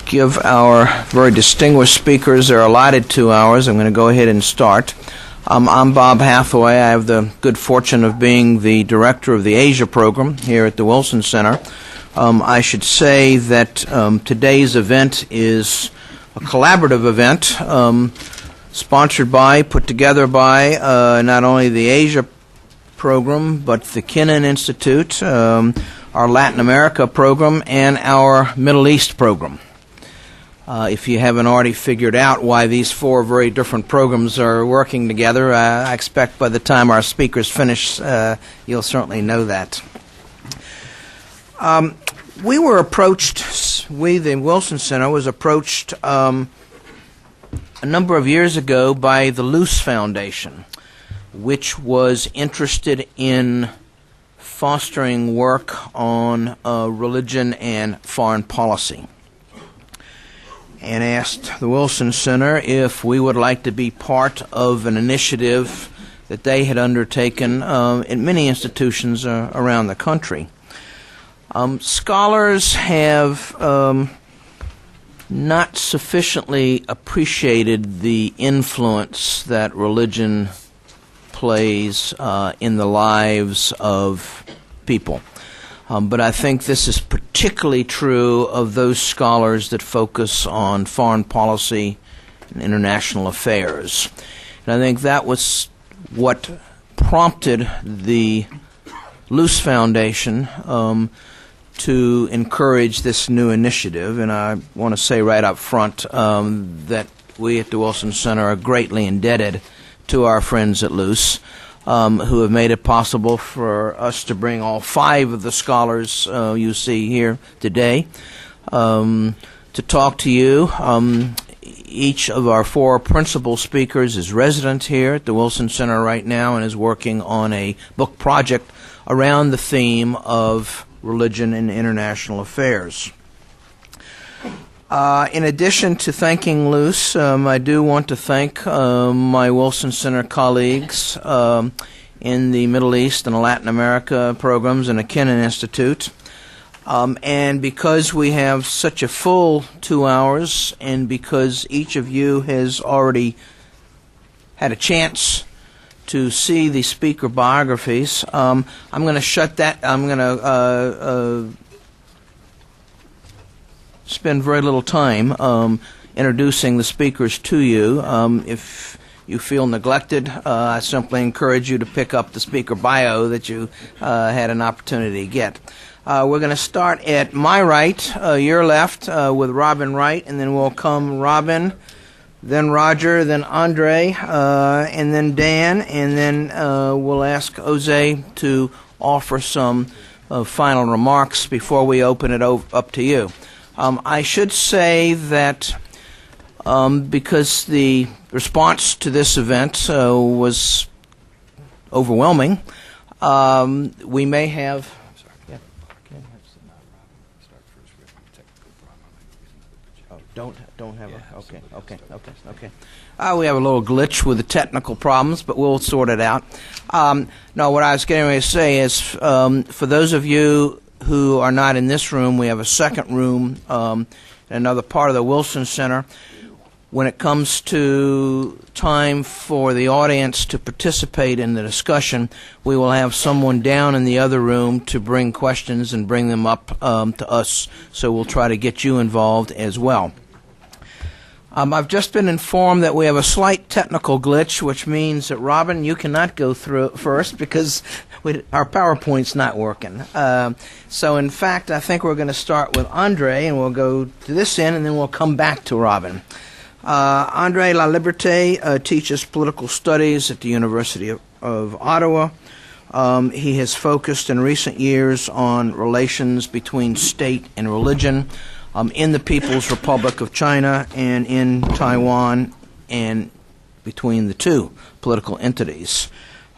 give our very distinguished speakers their allotted 2 hours. I'm going to go ahead and start. I'm Bob Hathaway. I have the good fortune of being the director of the Asia program here at the Wilson Center. I should say that today's event is a collaborative event sponsored by, put together by not only the Asia program, but the Kennan Institute, our Latin America program, and our Middle East program. If you haven't already figured out why these four very different programs are working together, I expect by the time our speakers finish, you'll certainly know that. We were approached, the Wilson Center was approached a number of years ago by the Luce Foundation, which was interested in fostering work on religion and foreign policy, and asked the Wilson Center if we would like to be part of an initiative that they had undertaken in many institutions around the country. Scholars have not sufficiently appreciated the influence that religion plays in the lives of people. But I think this is particularly true of those scholars that focus on foreign policy and international affairs. And I think that was what prompted the Luce Foundation to encourage this new initiative. And I want to say right up front that we at the Wilson Center are greatly indebted to our friends at Luce, who have made it possible for us to bring all five of the scholars you see here today to talk to you. Each of our four principal speakers is resident here at the Wilson Center right now and is working on a book project around the theme of religion and international affairs. In addition to thanking Luce, I do want to thank my Wilson Center colleagues in the Middle East and Latin America programs and the Kennan Institute. And because we have such a full 2 hours, and because each of you has already had a chance to see the speaker biographies, I'm going to shut that. I'm going to spend very little time introducing the speakers to you. If you feel neglected, I simply encourage you to pick up the speaker bio that you had an opportunity to get. We're going to start at my right, your left, with Robin Wright, and then we'll come Robin, then Roger, then Andre, and then Dan, and then we'll ask Jose to offer some final remarks before we open it up to you. I should say that because the response to this event was overwhelming, we may have... Don't have a... Okay. We have a little glitch with the technical problems, but we'll sort it out. No, what I was getting ready to say is for those of you who are not in this room, we have a second room in another part of the Wilson Center. When it comes to time for the audience to participate in the discussion, we will have someone down in the other room to bring questions and bring them up to us, so we'll try to get you involved as well. I've just been informed that we have a slight technical glitch, which means that, Robin, you cannot go through it first because our PowerPoint's not working. So, in fact, I think we're going to start with Andre, and we'll go to this end, and then we'll come back to Robin. Andre Laliberté teaches political studies at the University of Ottawa. He has focused in recent years on relations between state and religion in the People's Republic of China and in Taiwan and between the two political entities.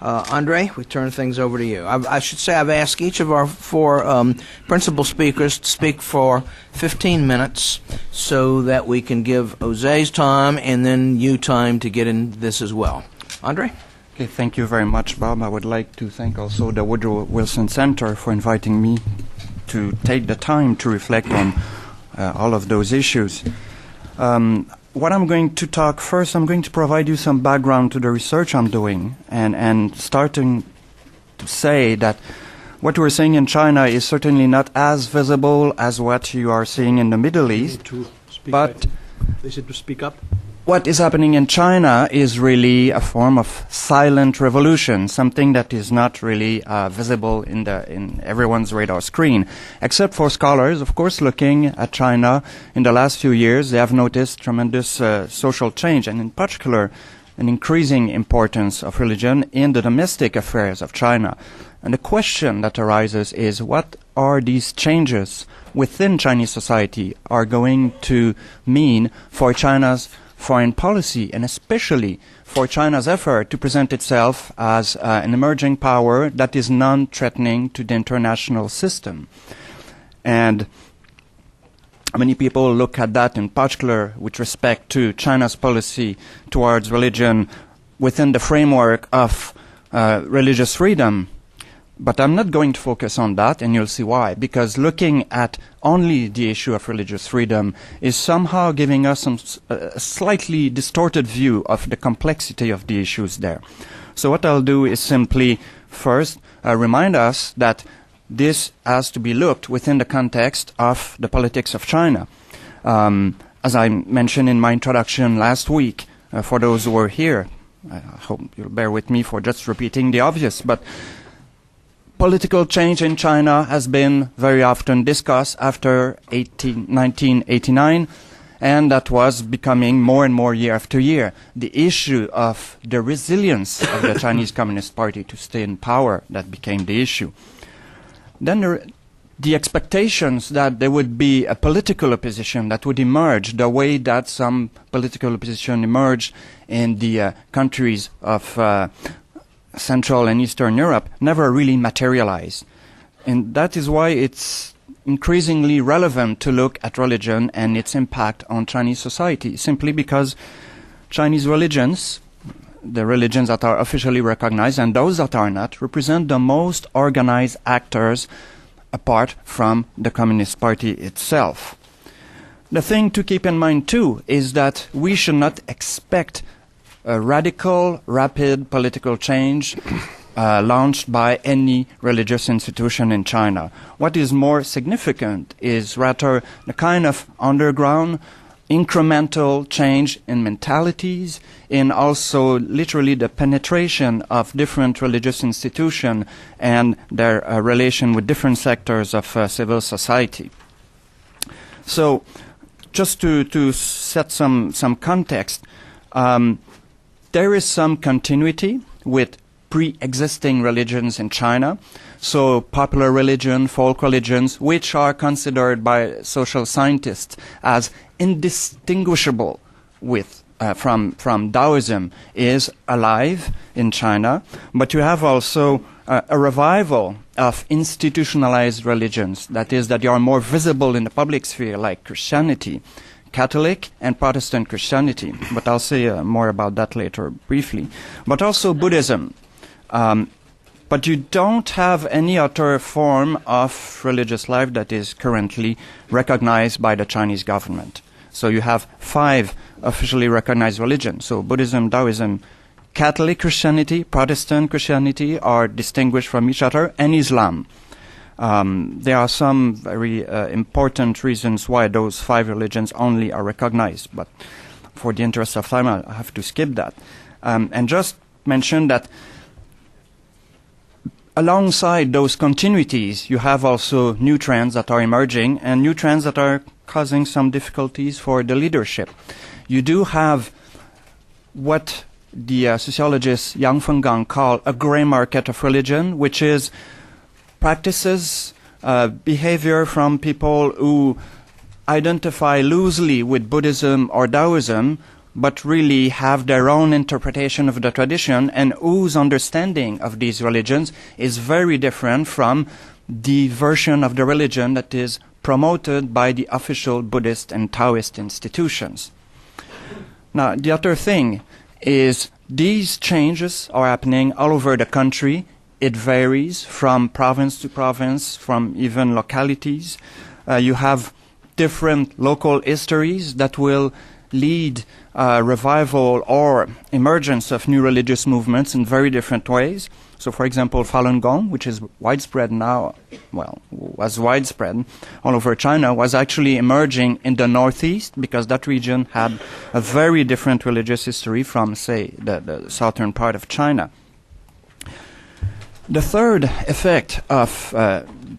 Andre, we turn things over to you. I should say I've asked each of our four principal speakers to speak for 15 minutes so that we can give Jose's time and then you time to get in this as well. Andre? Okay, thank you very much, Bob. I would like to thank also the Woodrow Wilson Center for inviting me to take the time to reflect on all of those issues. What I'm going to talk first, I'm going to provide you some background to the research I'm doing, and starting to say that what we're seeing in China is certainly not as visible as what you are seeing in the Middle East. But is it to speak up? What is happening in China is really a form of silent revolution, something that is not really visible in everyone's radar screen, except for scholars, of course, looking at China in the last few years. They have noticed tremendous social change, and in particular, an increasing importance of religion in the domestic affairs of China. And the question that arises is, what are these changes within Chinese society are going to mean for China's foreign policy, and especially for China's effort to present itself as an emerging power that is non-threatening to the international system. And many people look at that in particular with respect to China's policy towards religion within the framework of religious freedom. But I'm not going to focus on that, and you'll see why. Because looking at only the issue of religious freedom is somehow giving us a slightly distorted view of the complexity of the issues there. So what I'll do is simply first remind us that this has to be looked within the context of the politics of China. As I mentioned in my introduction last week, for those who were here, I hope you'll bear with me for just repeating the obvious, but political change in China has been very often discussed after 1989, and that was becoming more and more year after year. The issue of the resilience of the Chinese Communist Party to stay in power, that became the issue. Then the expectations that there would be a political opposition that would emerge the way that some political opposition emerged in the countries of Central and Eastern Europe never really materialized. And that is why it's increasingly relevant to look at religion and its impact on Chinese society, simply because Chinese religions, the religions that are officially recognized and those that are not, represent the most organized actors apart from the Communist Party itself. The thing to keep in mind too is that we should not expect a radical, rapid political change launched by any religious institution in China. What is more significant is rather the kind of underground, incremental change in mentalities, in also literally the penetration of different religious institutions and their relation with different sectors of civil society. So, just to set some context, there is some continuity with pre-existing religions in China. So popular religion, folk religions, which are considered by social scientists as indistinguishable from Taoism, is alive in China. But you have also a revival of institutionalized religions, that is, that they are more visible in the public sphere, like Christianity, Catholic and Protestant Christianity, but I'll say more about that later briefly. But also Buddhism. But you don't have any other form of religious life that is currently recognized by the Chinese government. So you have 5 officially recognized religions. So Buddhism, Taoism, Catholic Christianity, Protestant Christianity are distinguished from each other, and Islam. There are some very important reasons why those 5 religions only are recognized, but for the interest of time, I have to skip that. And just mention that alongside those continuities, you have also new trends that are emerging and new trends that are causing some difficulties for the leadership. You do have what the sociologist Yang Fenggang call a gray market of religion, which is practices, behavior from people who identify loosely with Buddhism or Taoism, but really have their own interpretation of the tradition, and whose understanding of these religions is very different from the version of the religion that is promoted by the official Buddhist and Taoist institutions. Now, the other thing is these changes are happening all over the country. It varies from province to province, from even localities. You have different local histories that will lead revival or emergence of new religious movements in very different ways. So, for example, Falun Gong, which is widespread now, well, was widespread all over China, was actually emerging in the northeast because that region had a very different religious history from, say, the southern part of China. The third effect of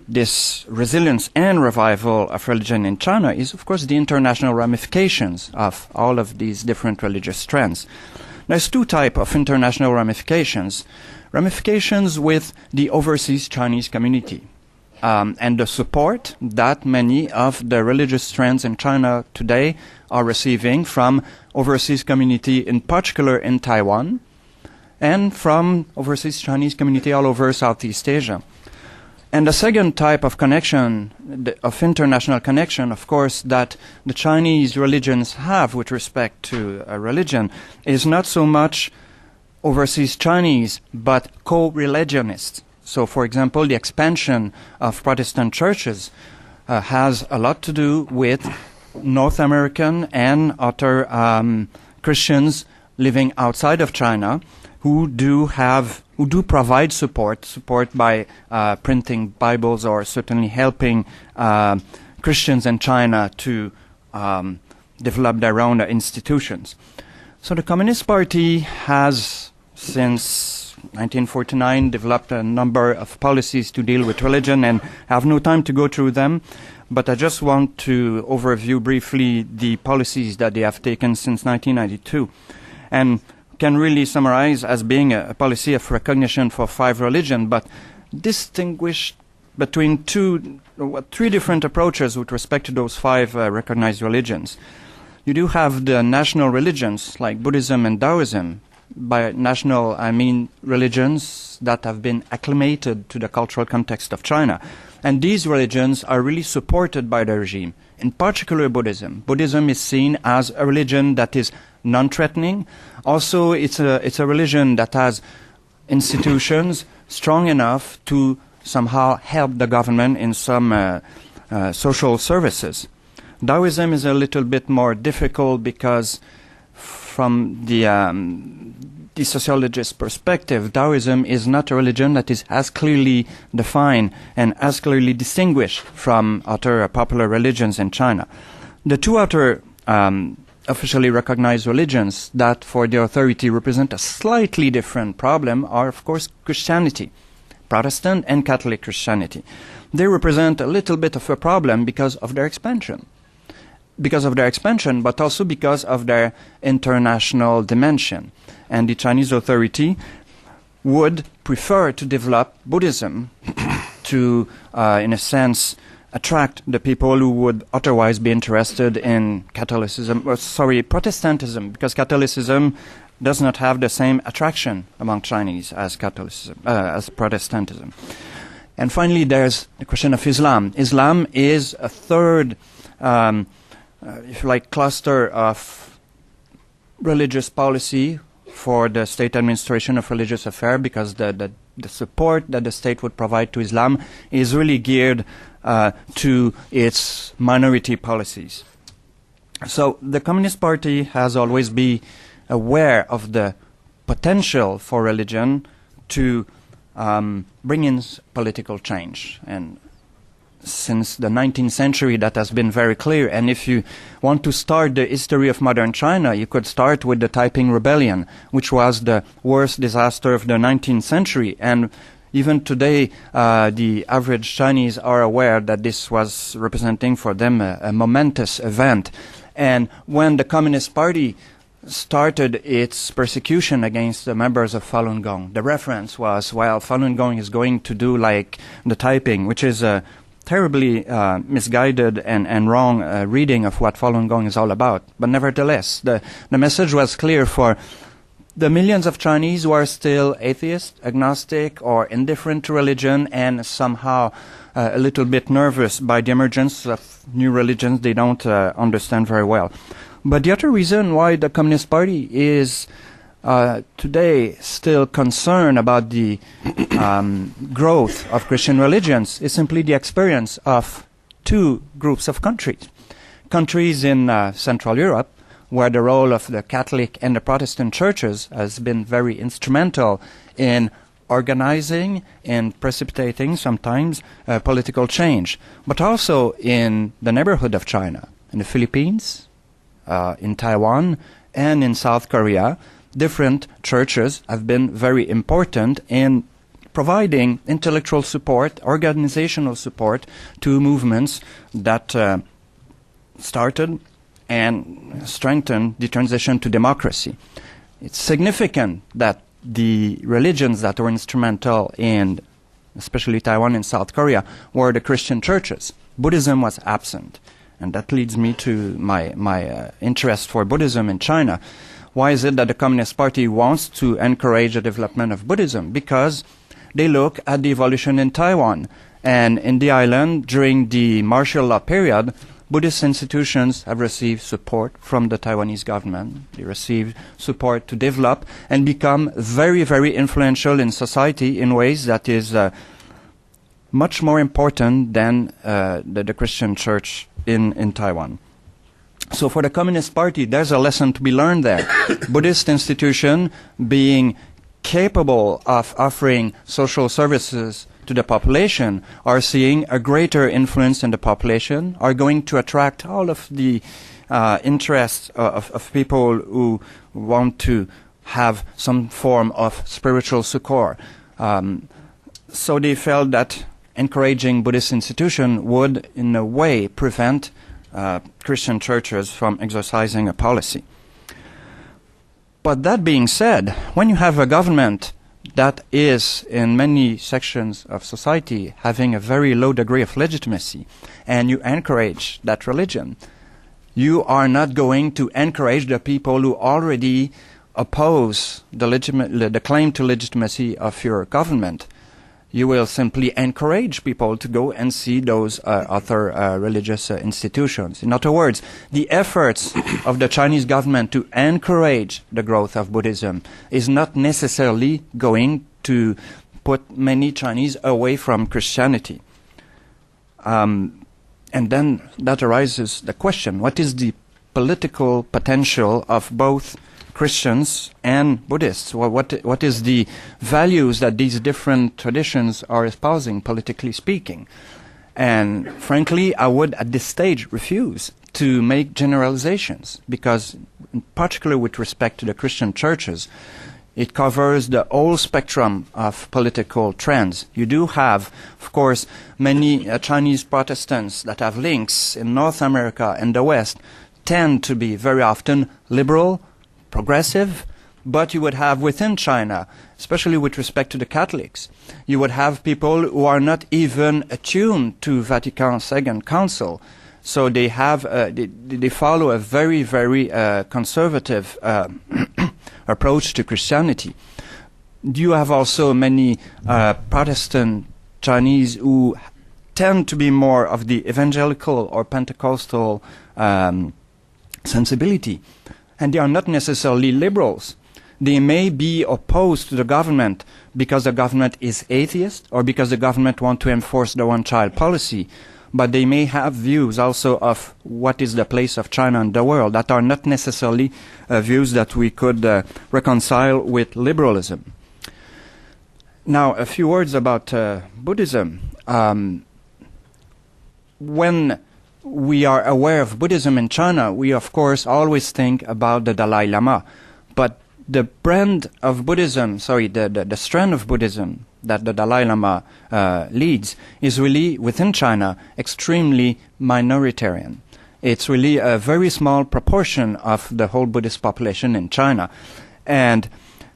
this resilience and revival of religion in China is, of course, the international ramifications of all of these different religious trends. There's two types of international ramifications. Ramifications with the overseas Chinese community and the support that many of the religious trends in China today are receiving from overseas community, in particular in Taiwan, and from overseas Chinese community all over Southeast Asia. And the second type of connection, of international connection, of course, that the Chinese religions have with respect to a religion is not so much overseas Chinese, but co-religionists. So, for example, the expansion of Protestant churches has a lot to do with North American and other Christians living outside of China who do provide support by printing Bibles or certainly helping Christians in China to develop their own institutions. So the Communist Party has, since 1949, developed a number of policies to deal with religion, and I have no time to go through them, but I just want to overview briefly the policies that they have taken since 1992. And can really summarize as being a policy of recognition for 5 religions, but distinguish between three different approaches with respect to those 5 recognized religions. You do have the national religions like Buddhism and Taoism. By national, I mean religions that have been acclimated to the cultural context of China. And these religions are really supported by the regime. In particular, Buddhism. Buddhism is seen as a religion that is non-threatening. Also, it's a religion that has institutions strong enough to somehow help the government in some social services. Taoism is a little bit more difficult because from the sociologist perspective, Taoism is not a religion that is as clearly defined and as clearly distinguished from other popular religions in China. The two other officially recognized religions that for the authority represent a slightly different problem are, of course, Christianity, Protestant and Catholic Christianity. They represent a little bit of a problem because of their expansion. But also because of their international dimension. And the Chinese authority would prefer to develop Buddhism to, in a sense, attract the people who would otherwise be interested in Protestantism, because Catholicism does not have the same attraction among Chinese as as Protestantism. And finally, there's the question of Islam. Islam is a third if you like, cluster of religious policy for the state administration of religious affairs, because the support that the state would provide to Islam is really geared to its minority policies. So the Communist Party has always been aware of the potential for religion to bring in political change, and since the 19th century that has been very clear. And if you want to start the history of modern China, you could start with the Taiping Rebellion, which was the worst disaster of the 19th century. And even today, the average Chinese are aware that this was representing for them a momentous event. And when the Communist Party started its persecution against the members of Falun Gong, the reference was, well, Falun Gong is going to do like the Taiping, which is a terribly misguided and wrong reading of what Falun Gong is all about. But nevertheless, the message was clear for the millions of Chinese who are still atheist, agnostic, or indifferent to religion, and somehow a little bit nervous by the emergence of new religions they don't understand very well. But the other reason why the Communist Party is today still concerned about the growth of Christian religions is simply the experience of 2 groups of countries. countries in Central Europe, where the role of the Catholic and the Protestant churches has been very instrumental in organizing and precipitating sometimes political change, but also in the neighborhood of China, in the Philippines, in Taiwan, and in South Korea, different churches have been very important in providing intellectual support, organizational support to movements that started and strengthened the transition to democracy. It's significant that the religions that were instrumental in, especially Taiwan and South Korea, were the Christian churches. Buddhism was absent. And that leads me to my interest for Buddhism in China. Why is it that the Communist Party wants to encourage the development of Buddhism? Because they look at the evolution in Taiwan. And in the island, during the martial law period, Buddhist institutions have received support from the Taiwanese government. They received support to develop and become very, very influential in society in ways that is much more important than the Christian church in Taiwan. So for the Communist Party, there's a lesson to be learned there. Buddhist institution being capable of offering social services to the population are seeing a greater influence in the population, are going to attract all of the interests of people who want to have some form of spiritual succor. So they felt that encouraging Buddhist institution would, in a way, prevent Christian churches from exercising a policy. But that being said, when you have a government that is, in many sections of society, having a very low degree of legitimacy, and you encourage that religion, you are not going to encourage the people who already oppose the claim to legitimacy of your government. You will simply encourage people to go and see those other religious institutions. In other words, the efforts of the Chinese government to encourage the growth of Buddhism is not necessarily going to put many Chinese away from Christianity. And then that arises the question, what is the political potential of both Christians and Buddhists? What is the values that these different traditions are espousing, politically speaking? And frankly, I would at this stage refuse to make generalizations, because in particular with respect to the Christian churches, it covers the whole spectrum of political trends. You do have, of course, many Chinese Protestants that have links in North America and the West tend to be very often liberal, progressive, but you would have within China, especially with respect to the Catholics, you would have people who are not even attuned to Vatican II Council. So they have they follow a very, very conservative approach to Christianity. You have also many Protestant Chinese who tend to be more of the evangelical or Pentecostal sensibility. And they are not necessarily liberals. They may be opposed to the government because the government is atheist or because the government wants to enforce the one-child policy. But they may have views also of what is the place of China in the world that are not necessarily views that we could reconcile with liberalism. Now, a few words about Buddhism. When we are aware of Buddhism in China, we of course always think about the Dalai Lama. But the brand of Buddhism, the strand of Buddhism that the Dalai Lama leads is really, within China, extremely minoritarian. It's really a very small proportion of the whole Buddhist population in China. And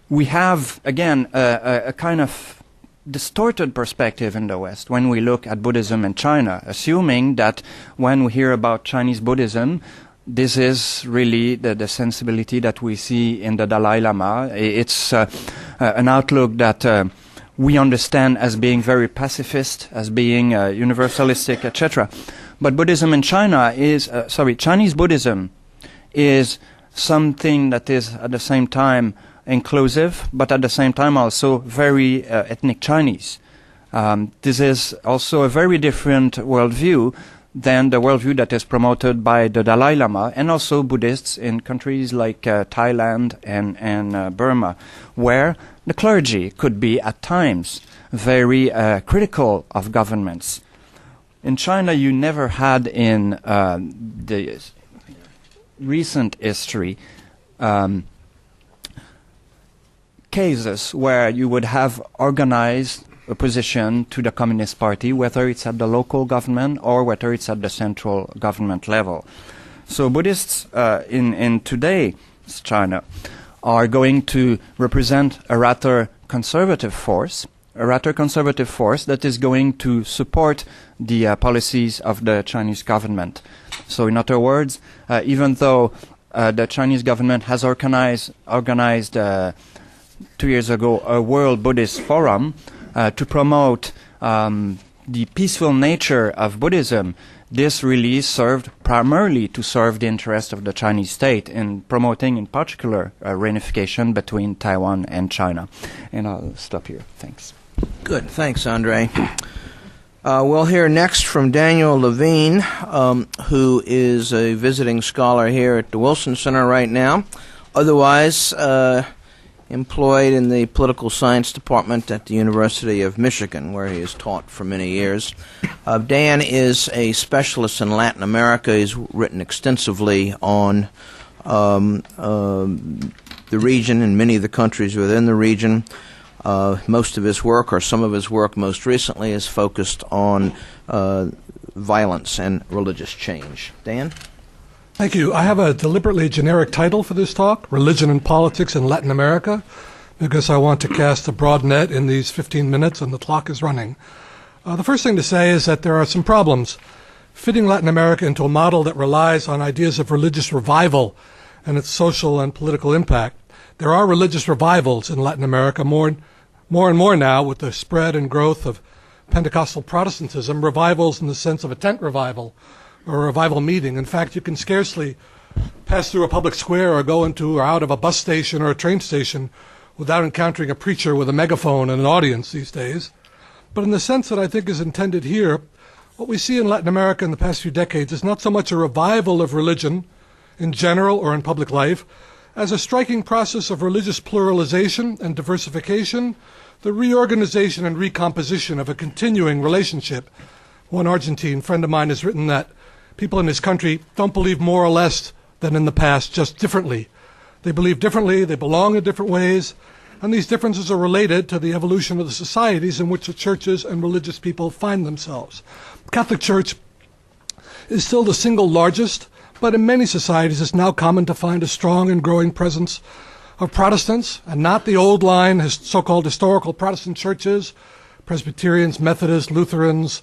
we have, again, a kind of distorted perspective in the West when we look at Buddhism in China, assuming that when we hear about Chinese Buddhism, this is really the sensibility that we see in the Dalai Lama. It's an outlook that we understand as being very pacifist, as being universalistic, etc. But Buddhism in China is, Chinese Buddhism is something that is at the same time inclusive, but at the same time also very ethnic Chinese. This is also a very different worldview than the worldview that is promoted by the Dalai Lama and also Buddhists in countries like Thailand and Burma, where the clergy could be at times very critical of governments. In China, you never had in the recent history cases where you would have organized opposition to the Communist Party, whether it's at the local government or whether it's at the central government level. So Buddhists in today's China are going to represent a rather conservative force that is going to support the policies of the Chinese government. So in other words, even though the Chinese government has organized 2 years ago a World Buddhist Forum to promote the peaceful nature of Buddhism, this really served primarily to serve the interest of the Chinese state in promoting, in particular, reunification between Taiwan and China. And I'll stop here. Thanks. Good. Thanks, Andre. We'll hear next from Daniel Levine, who is a visiting scholar here at the Wilson Center right now, otherwise employed in the political science department at the University of Michigan, where he has taught for many years. Dan is a specialist in Latin America. He's written extensively on the region and many of the countries within the region. Most of his work, or some of his work most recently, is focused on violence and religious change. Dan? Thank you. I have a deliberately generic title for this talk, Religion and Politics in Latin America, because I want to cast a broad net in these 15 minutes and the clock is running. The first thing to say is that there are some problems fitting Latin America into a model that relies on ideas of religious revival and its social and political impact. There are religious revivals in Latin America more and more now with the spread and growth of Pentecostal Protestantism, revivals in the sense of a tent revival or a revival meeting. In fact, you can scarcely pass through a public square or go into or out of a bus station or a train station without encountering a preacher with a megaphone and an audience these days. But in the sense that I think is intended here, what we see in Latin America in the past few decades is not so much a revival of religion in general or in public life, as a striking process of religious pluralization and diversification, the reorganization and recomposition of a continuing relationship. One Argentine friend of mine has written that people in his country don't believe more or less than in the past, just differently. They believe differently, they belong in different ways, and these differences are related to the evolution of the societies in which the churches and religious people find themselves. The Catholic Church is still the single largest, but in many societies it's now common to find a strong and growing presence of Protestants, and not the old line, so-called historical Protestant churches, Presbyterians, Methodists, Lutherans,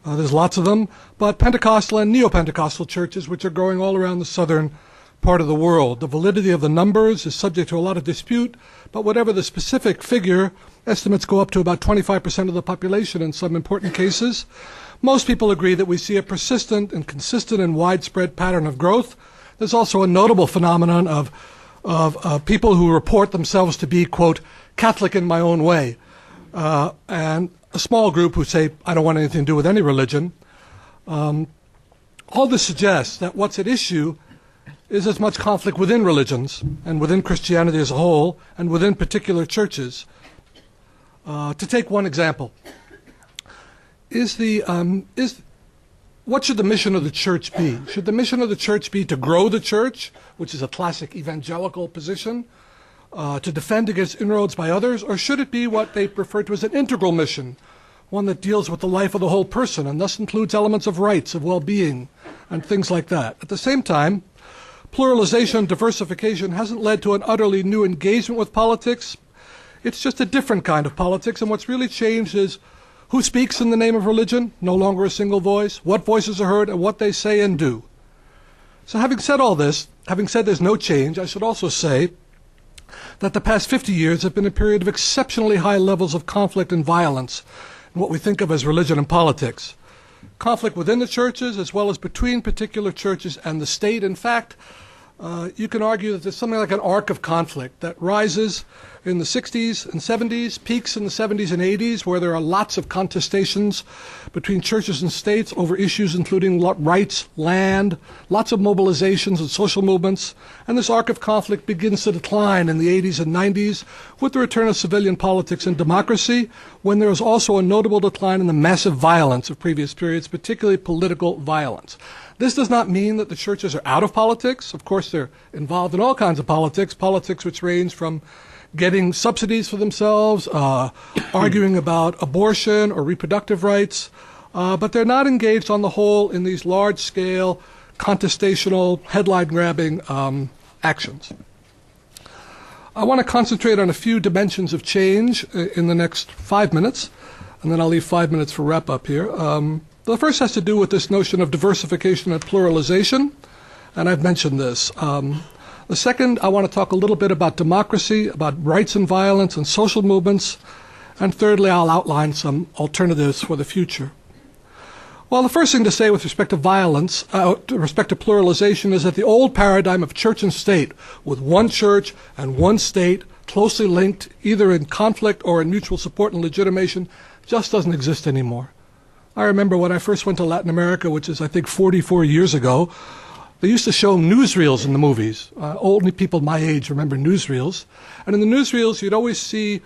there's lots of them, but Pentecostal and Neo-Pentecostal churches, which are growing all around the southern part of the world. The validity of the numbers is subject to a lot of dispute, but whatever the specific figure, estimates go up to about 25% of the population in some important cases. Most people agree that we see a persistent and consistent and widespread pattern of growth. There's also a notable phenomenon of people who report themselves to be, quote, Catholic in my own way, and a small group who say, I don't want anything to do with any religion. All this suggests that what's at issue is as much conflict within religions and within Christianity as a whole and within particular churches. To take one example, what should the mission of the church be? Should the mission of the church be to grow the church, which is a classic evangelical position, to defend against inroads by others, or should it be what they refer to as an integral mission, one that deals with the life of the whole person and thus includes elements of rights, of well-being, and things like that? At the same time, pluralization and diversification hasn't led to an utterly new engagement with politics. It's just a different kind of politics, and what's really changed is who speaks in the name of religion, no longer a single voice, what voices are heard, and what they say and do. So having said all this, having said there's no change, I should also say that the past 50 years have been a period of exceptionally high levels of conflict and violence in what we think of as religion and politics. Conflict within the churches as well as between particular churches and the state. In fact, you can argue that there's something like an arc of conflict that rises in the 60s and 70s, peaks in the 70s and 80s, where there are lots of contestations between churches and states over issues including rights, land, lots of mobilizations and social movements. And this arc of conflict begins to decline in the 80s and 90s with the return of civilian politics and democracy, when there is also a notable decline in the massive violence of previous periods, particularly political violence. This does not mean that the churches are out of politics. Of course, they're involved in all kinds of politics, politics which range from getting subsidies for themselves, arguing about abortion or reproductive rights, but they're not engaged on the whole in these large-scale, contestational, headline-grabbing actions. I want to concentrate on a few dimensions of change in the next 5 minutes, and then I'll leave 5 minutes for wrap-up here. The first has to do with this notion of diversification and pluralization, and I've mentioned this. The second, I want to talk a little bit about democracy, about rights and violence and social movements. And thirdly, I'll outline some alternatives for the future. Well, the first thing to say with respect to violence, with respect to pluralization, is that the old paradigm of church and state, with one church and one state closely linked, either in conflict or in mutual support and legitimation, just doesn't exist anymore. I remember when I first went to Latin America, which is, I think, 44 years ago, they used to show newsreels in the movies. Only people my age remember newsreels. And in the newsreels, you'd always see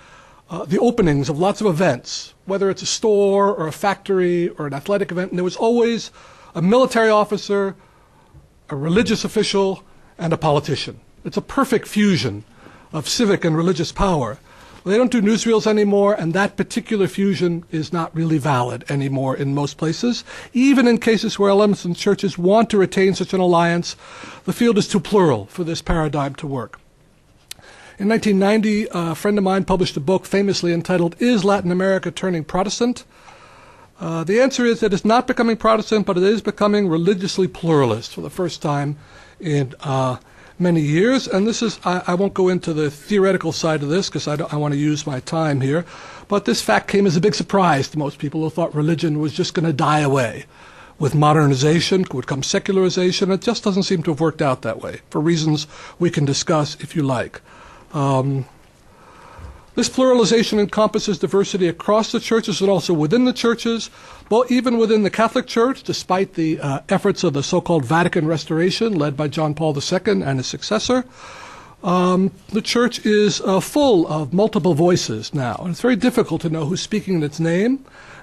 the openings of lots of events, whether it's a store or a factory or an athletic event. And there was always a military officer, a religious official, and a politician. It's a perfect fusion of civic and religious power. They don't do newsreels anymore, and that particular fusion is not really valid anymore in most places. Even in cases where elements in churches want to retain such an alliance, the field is too plural for this paradigm to work. In 1990, a friend of mine published a book famously entitled, "Is Latin America Turning Protestant?" The answer is that it's not becoming Protestant, but it is becoming religiously pluralist for the first time in many years, and this is, I won't go into the theoretical side of this because I want to use my time here, but this fact came as a big surprise to most people who thought religion was just going to die away. With modernization would come secularization. It just doesn't seem to have worked out that way, for reasons we can discuss if you like. This pluralization encompasses diversity across the churches and also within the churches, but even within the Catholic Church, despite the efforts of the so-called Vatican Restoration led by John Paul II and his successor. The church is full of multiple voices now, and it's very difficult to know who's speaking in its name,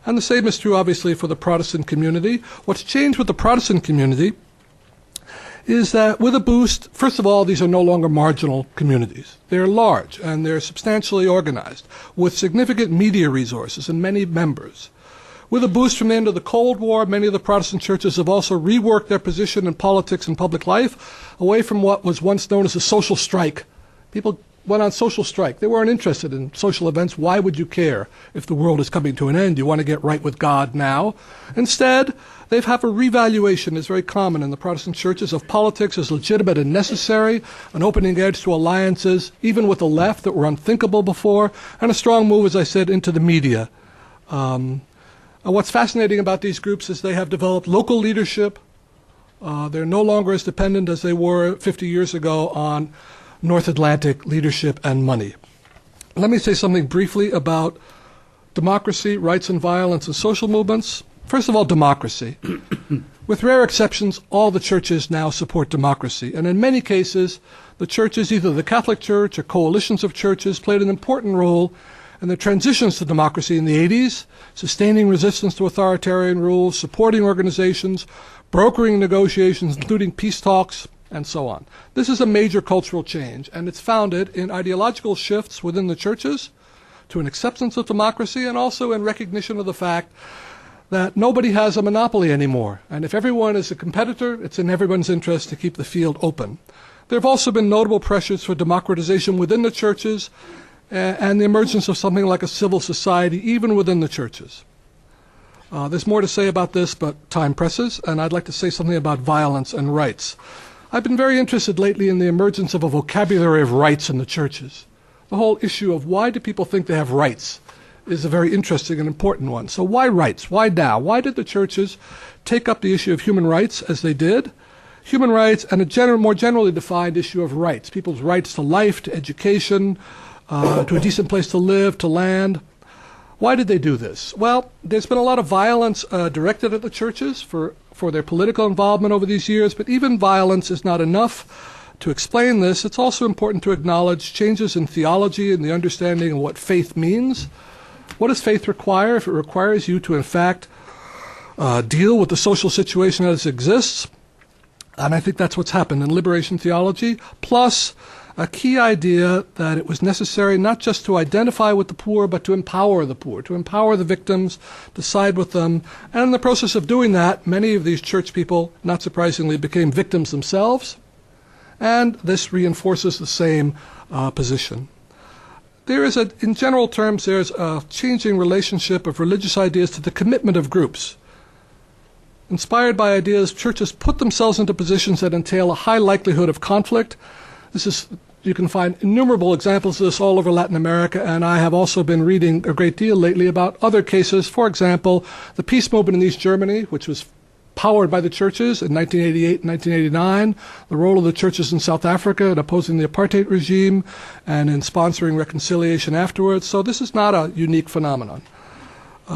and the same is true, obviously, for the Protestant community. What's changed with the Protestant community is that with a boost, first of all, these are no longer marginal communities. They're large and they're substantially organized with significant media resources and many members. With a boost from the end of the Cold War, many of the Protestant churches have also reworked their position in politics and public life away from what was once known as a social strike. People went on social strike. They weren't interested in social events. Why would you care if the world is coming to an end? You want to get right with God now. Instead, they have a revaluation, is very common in the Protestant churches, of politics as legitimate and necessary, an opening edge to alliances, even with the left, that were unthinkable before, and a strong move, as I said, into the media. What's fascinating about these groups is they have developed local leadership. They're no longer as dependent as they were 50 years ago on North Atlantic leadership and money. Let me say something briefly about democracy, rights and violence, and social movements. First of all, democracy. With rare exceptions, all the churches now support democracy. And in many cases, the churches, either the Catholic Church or coalitions of churches, played an important role in the transitions to democracy in the 80s, sustaining resistance to authoritarian rules, supporting organizations, brokering negotiations, including peace talks, and so on. This is a major cultural change, and it's founded in ideological shifts within the churches to an acceptance of democracy and also in recognition of the fact that nobody has a monopoly anymore. And if everyone is a competitor, it's in everyone's interest to keep the field open. There have also been notable pressures for democratization within the churches and the emergence of something like a civil society even within the churches. There's more to say about this, but time presses, and I'd like to say something about violence and rights. I've been very interested lately in the emergence of a vocabulary of rights in the churches. The whole issue of why do people think they have rights is a very interesting and important one. So why rights? Why now? Why did the churches take up the issue of human rights as they did? human rights, and a more generally defined issue of rights, people's rights to life, to education, to a decent place to live, to land. Why did they do this? Well, there's been a lot of violence directed at the churches for their political involvement over these years, but even violence is not enough to explain this. It's also important to acknowledge changes in theology and the understanding of what faith means. What does faith require? If it requires you to, in fact, deal with the social situation as it exists, and I think that's what's happened in liberation theology, plus a key idea that it was necessary not just to identify with the poor, but to empower the poor, to empower the victims, to side with them. And in the process of doing that, many of these church people, not surprisingly, became victims themselves, and this reinforces the same position. There is in general terms, there's a changing relationship of religious ideas to the commitment of groups. Inspired by ideas, churches put themselves into positions that entail a high likelihood of conflict. You can find innumerable examples of this all over Latin America, and I have also been reading a great deal lately about other cases. For example, the peace movement in East Germany, which was powered by the churches in 1988 and 1989, the role of the churches in South Africa in opposing the apartheid regime and in sponsoring reconciliation afterwards. So this is not a unique phenomenon.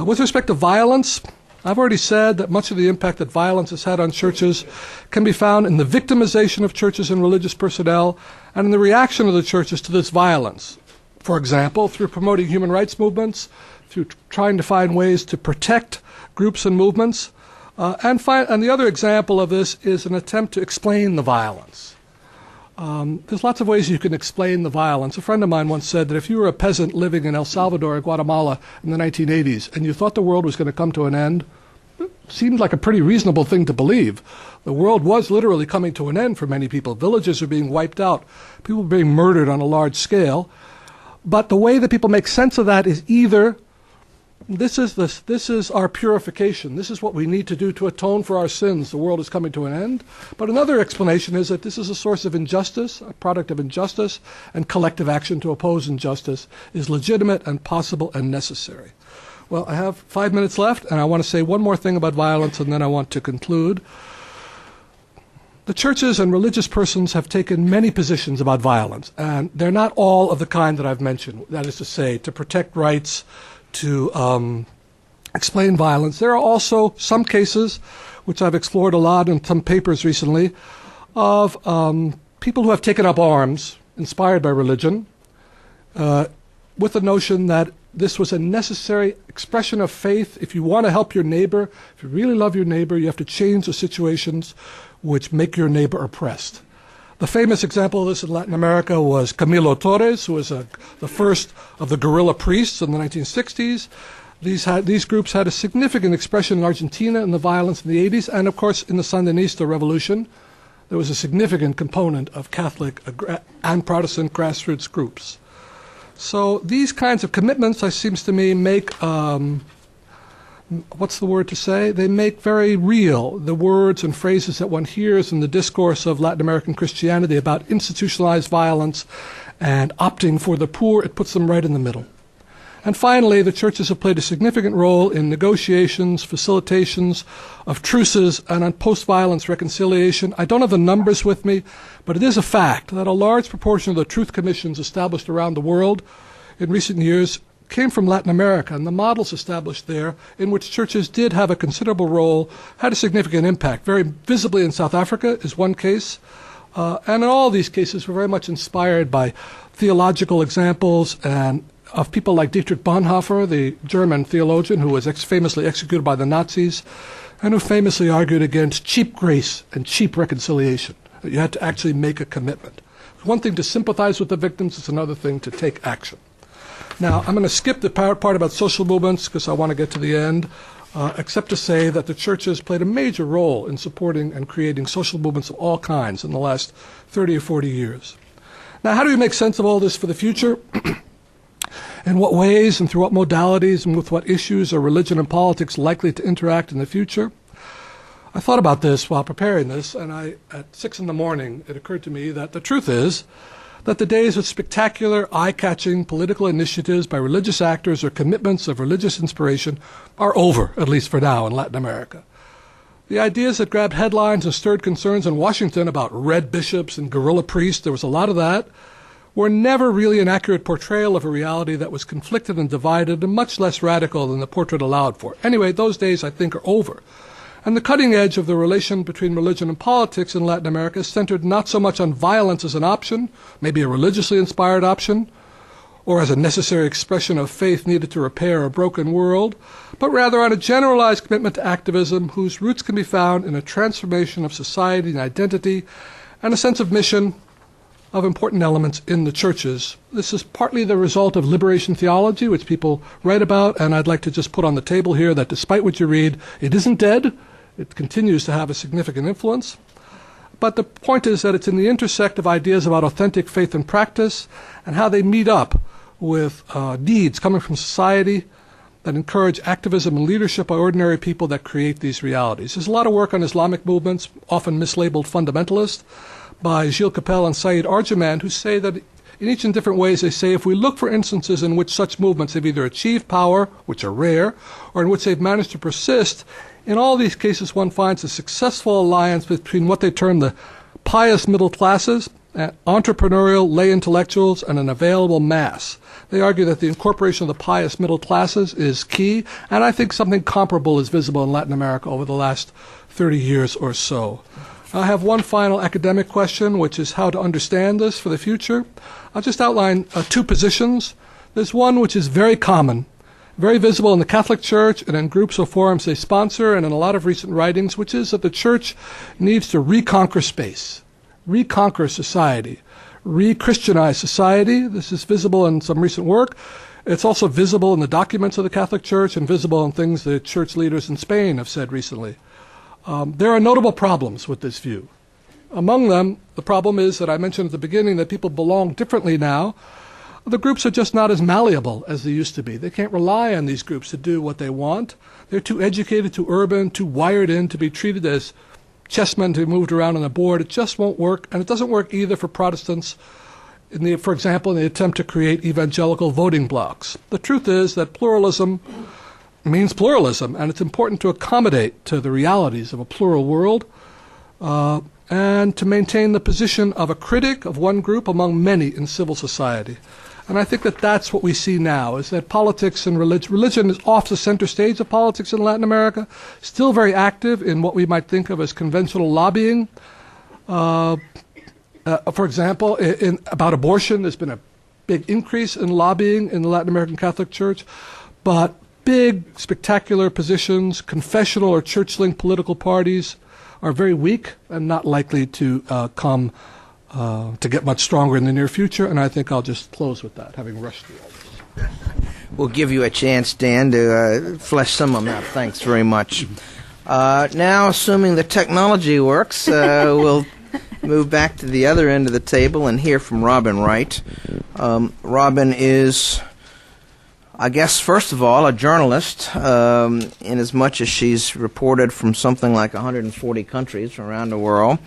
With respect to violence, I've already said that much of the impact that violence has had on churches can be found in the victimization of churches and religious personnel and in the reaction of the churches to this violence. For example, through promoting human rights movements, through trying to find ways to protect groups and movements. And the other example of this is an attempt to explain the violence. There's lots of ways you can explain the violence. A friend of mine once said that if you were a peasant living in El Salvador or Guatemala in the 1980s and you thought the world was going to come to an end, it seemed like a pretty reasonable thing to believe. The world was literally coming to an end for many people. Villages are being wiped out. People are being murdered on a large scale. But the way that people make sense of that is either this is our purification. This is what we need to do to atone for our sins. The world is coming to an end. But another explanation is that this is a source of injustice, a product of injustice, and collective action to oppose injustice is legitimate and possible and necessary. Well, I have 5 minutes left, and I want to say one more thing about violence, and then I want to conclude. The churches and religious persons have taken many positions about violence, and they're not all of the kind that I've mentioned. That is to say, to protect rights, to explain violence. There are also some cases, which I've explored a lot in some papers recently, of people who have taken up arms, inspired by religion, with the notion that this was a necessary expression of faith. If you want to help your neighbor, if you really love your neighbor, you have to change the situations which make your neighbor oppressed. The famous example of this in Latin America was Camilo Torres, who was the first of the guerrilla priests in the 1960s. These groups had a significant expression in Argentina in the violence in the 80s, and of course in the Sandinista revolution, there was a significant component of Catholic and Protestant grassroots groups. So these kinds of commitments, it seems to me, make, what's the word to say? They make very real the words and phrases that one hears in the discourse of Latin American Christianity about institutionalized violence and opting for the poor. It puts them right in the middle. And finally, the churches have played a significant role in negotiations, facilitations of truces, and on post-violence reconciliation. I don't have the numbers with me, but it is a fact that a large proportion of the truth commissions established around the world in recent years came from Latin America, and the models established there, in which churches did have a considerable role, had a significant impact. Very visibly in South Africa is one case, and in all these cases were very much inspired by theological examples and of people like Dietrich Bonhoeffer, the German theologian who was famously executed by the Nazis, and who famously argued against cheap grace and cheap reconciliation. You had to actually make a commitment. It's one thing to sympathize with the victims, it's another thing to take action. Now, I'm going to skip the part about social movements because I want to get to the end, except to say that the churches played a major role in supporting and creating social movements of all kinds in the last 30 or 40 years. Now, how do we make sense of all this for the future? In what ways and through what modalities and with what issues are religion and politics likely to interact in the future? I thought about this while preparing this, and at 6 in the morning, it occurred to me that the truth is that the days of spectacular, eye-catching political initiatives by religious actors or commitments of religious inspiration are over, at least for now, in Latin America. The ideas that grabbed headlines and stirred concerns in Washington about red bishops and guerrilla priests, there was a lot of that, were never really an accurate portrayal of a reality that was conflicted and divided and much less radical than the portrait allowed for. Anyway, those days, I think, are over. And the cutting edge of the relation between religion and politics in Latin America is centered not so much on violence as an option, maybe a religiously inspired option, or as a necessary expression of faith needed to repair a broken world, but rather on a generalized commitment to activism whose roots can be found in a transformation of society and identity and a sense of mission of important elements in the churches. This is partly the result of liberation theology, which people write about, and I'd like to just put on the table here that despite what you read, it isn't dead. It continues to have a significant influence. But the point is that it's in the intersect of ideas about authentic faith and practice and how they meet up with needs coming from society that encourage activism and leadership by ordinary people that create these realities. There's a lot of work on Islamic movements, often mislabeled fundamentalist, by Gilles Capel and Saeed Arjamand, who say that in each in different ways, they say if we look for instances in which such movements have either achieved power, which are rare, or in which they've managed to persist, in all these cases one finds a successful alliance between what they term the pious middle classes, entrepreneurial lay intellectuals, and an available mass. They argue that the incorporation of the pious middle classes is key, and I think something comparable is visible in Latin America over the last 30 years or so. I have one final academic question, which is how to understand this for the future. I'll just outline two positions. There's one which is very common, very visible in the Catholic Church and in groups or forums they sponsor and in a lot of recent writings, which is that the Church needs to reconquer space, reconquer society, re-Christianize society. This is visible in some recent work. It's also visible in the documents of the Catholic Church and visible in things that church leaders in Spain have said recently. There are notable problems with this view. Among them, the problem is that I mentioned at the beginning that people belong differently now. The groups are just not as malleable as they used to be. They can't rely on these groups to do what they want. They're too educated, too urban, too wired in to be treated as chessmen to be moved around on a board. It just won't work, and it doesn't work either for Protestants, for example, in the attempt to create evangelical voting blocs. The truth is that pluralism means pluralism, and it's important to accommodate to the realities of a plural world and to maintain the position of a critic of one group among many in civil society. And I think that that's what we see now, is that politics and religion is off the center stage of politics in Latin America, still very active in what we might think of as conventional lobbying. For example, about abortion, there's been a big increase in lobbying in the Latin American Catholic Church, but big, spectacular positions, confessional or church-linked political parties are very weak and not likely to to get much stronger in the near future, and I think I'll just close with that, having rushed through all this. We'll give you a chance, Dan, to flesh some of them out. Thanks very much. Now, assuming the technology works, we'll move back to the other end of the table and hear from Robin Wright. Robin is, I guess, first of all, a journalist, in as much as she's reported from something like 140 countries around the world.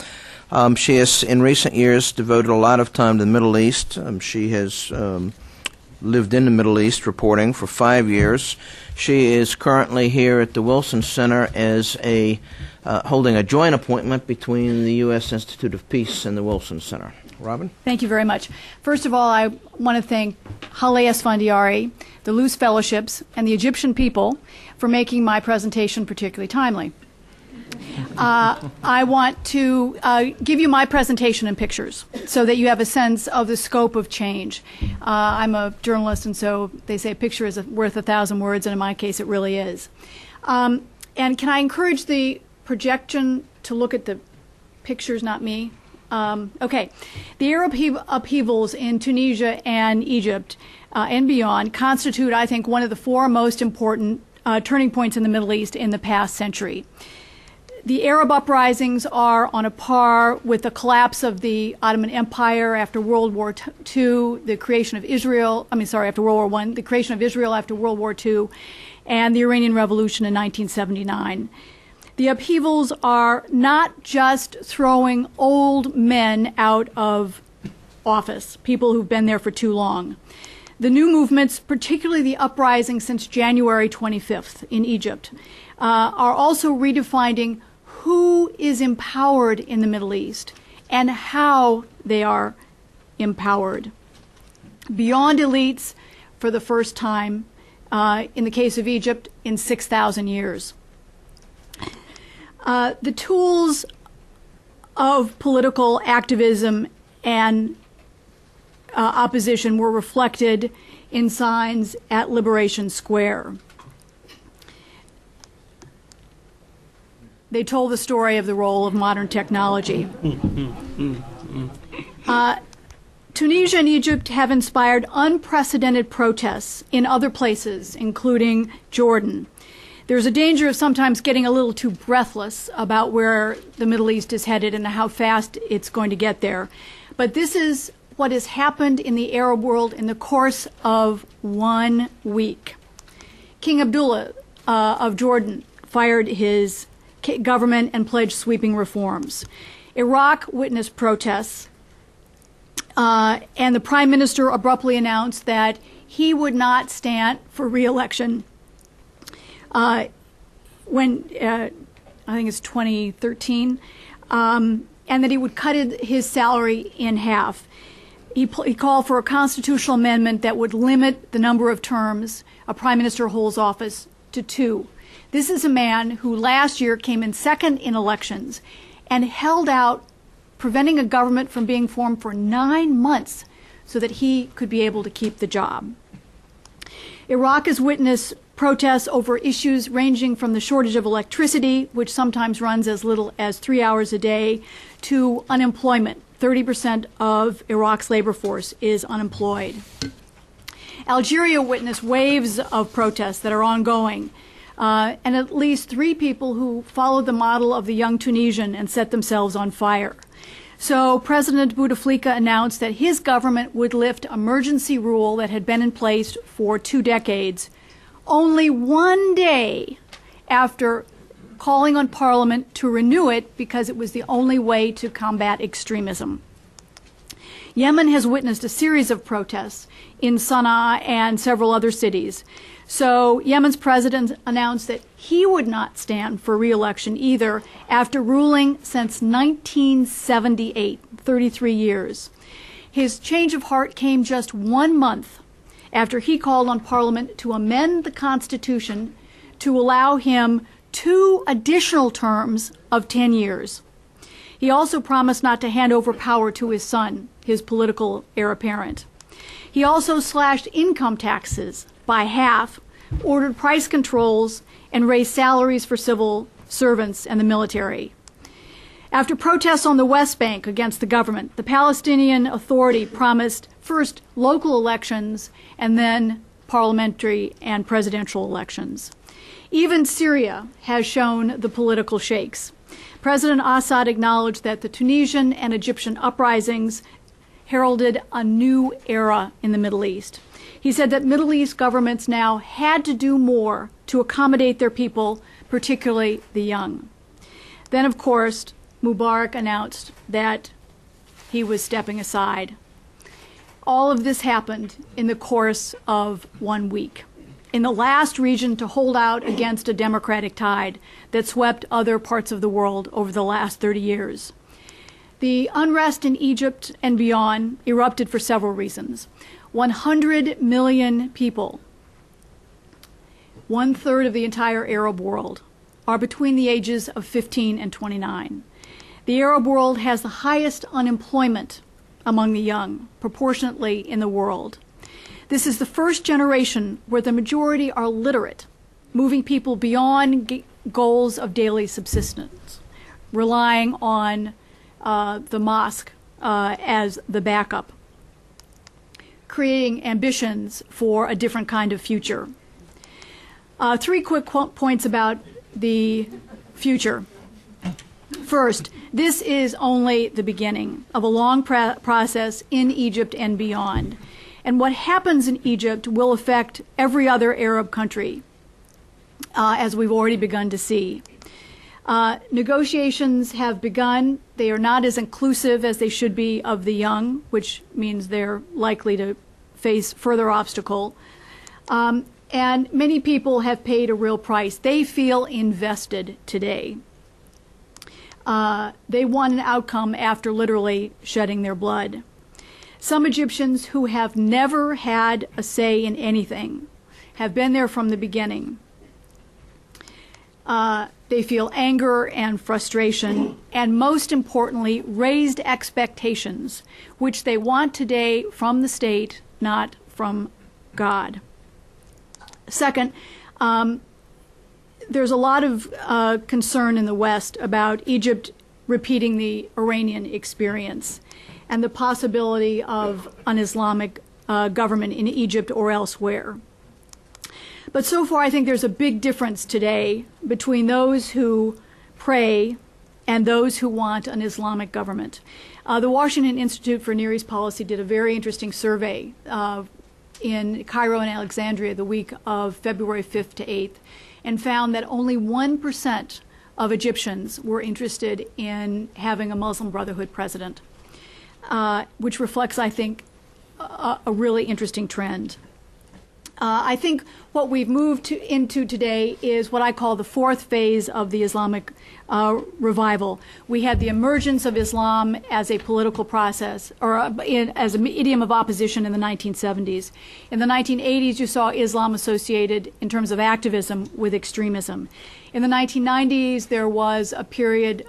She has, in recent years, devoted a lot of time to the Middle East. She has lived in the Middle East reporting for 5 years. She is currently here at the Wilson Center as holding a joint appointment between the U.S. Institute of Peace and the Wilson Center. Robin? Thank you very much. First of all, I want to thank Haile Esfandiari, the Luce Fellowships, and the Egyptian people for making my presentation particularly timely. I want to give you my presentation in pictures so that you have a sense of the scope of change. I'm a journalist, and so they say a picture is worth 1,000 words, and in my case it really is. And can I encourage the projection to look at the pictures, not me? Okay. The Arab upheavals in Tunisia and Egypt and beyond constitute, I think, one of the four most important turning points in the Middle East in the past century. The Arab uprisings are on a par with the collapse of the Ottoman Empire after World War II, the creation of Israel, after World War I, the creation of Israel after World War II, and the Iranian Revolution in 1979. The upheavals are not just throwing old men out of office, people who've been there for too long. The new movements, particularly the uprising since January 25th in Egypt, are also redefining who is empowered in the Middle East and how they are empowered. Beyond elites for the first time, in the case of Egypt, in 6,000 years. The tools of political activism and opposition were reflected in signs at Liberation Square. They told the story of the role of modern technology. Tunisia and Egypt have inspired unprecedented protests in other places, including Jordan. There's a danger of sometimes getting a little too breathless about where the Middle East is headed and how fast it's going to get there. But this is what has happened in the Arab world in the course of 1 week. King Abdullah of Jordan fired his government and pledged sweeping reforms. Iraq witnessed protests, and the prime minister abruptly announced that he would not stand for re-election when, I think it's 2013, and that he would cut his salary in half. He called for a constitutional amendment that would limit the number of terms a prime minister holds office to 2. This is a man who last year came in second in elections and held out, preventing a government from being formed for 9 months so that he could be able to keep the job. Iraq has witnessed protests over issues ranging from the shortage of electricity, which sometimes runs as little as 3 hours a day, to unemployment. 30% of Iraq's labor force is unemployed. Algeria witnessed waves of protests that are ongoing, and at least 3 people who followed the model of the young Tunisian and set themselves on fire. So President Bouteflika announced that his government would lift emergency rule that had been in place for 2 decades, only 1 day after calling on Parliament to renew it because it was the only way to combat extremism. Yemen has witnessed a series of protests in Sana'a and several other cities. So Yemen's president announced that he would not stand for re-election either after ruling since 1978, 33 years. His change of heart came just 1 month after he called on Parliament to amend the Constitution to allow him 2 additional terms of 10 years. He also promised not to hand over power to his son, his political heir apparent. He also slashed income taxes by half, ordered price controls, and raised salaries for civil servants and the military. After protests on the West Bank against the government, the Palestinian Authority promised first local elections and then parliamentary and presidential elections. Even Syria has shown the political shakes. President Assad acknowledged that the Tunisian and Egyptian uprisings heralded a new era in the Middle East. He said that Middle East governments now had to do more to accommodate their people, particularly the young. Then, of course, Mubarak announced that he was stepping aside. All of this happened in the course of 1 week, in the last region to hold out against a democratic tide that swept other parts of the world over the last 30 years. The unrest in Egypt and beyond erupted for several reasons. 100 million people, 1/3 of the entire Arab world, are between the ages of 15 and 29. The Arab world has the highest unemployment among the young, proportionately in the world. This is the first generation where the majority are literate, moving people beyond goals of daily subsistence, relying on the mosque as the backup, creating ambitions for a different kind of future. 3 quick points about the future. First, this is only the beginning of a long process in Egypt and beyond. And what happens in Egypt will affect every other Arab country, as we've already begun to see. Negotiations have begun. They are not as inclusive as they should be of the young, which means they're likely to face further obstacle. And many people have paid a real price. They feel invested today. They want an outcome after literally shedding their blood. Some Egyptians who have never had a say in anything have been there from the beginning. They feel anger and frustration, and most importantly, raised expectations, which they want today from the state, not from God. Second, there's a lot of concern in the West about Egypt repeating the Iranian experience and the possibility of an Islamic government in Egypt or elsewhere. But so far, I think there's a big difference today between those who pray and those who want an Islamic government. The Washington Institute for Near East Policy did a very interesting survey in Cairo and Alexandria the week of February 5th to 8th and found that only 1% of Egyptians were interested in having a Muslim Brotherhood president, which reflects, I think, a really interesting trend. I think what we've moved into today is what I call the fourth phase of the Islamic revival. We had the emergence of Islam as a political process, or as an idiom of opposition in the 1970s. In the 1980s, you saw Islam associated in terms of activism with extremism. In the 1990s, there was a period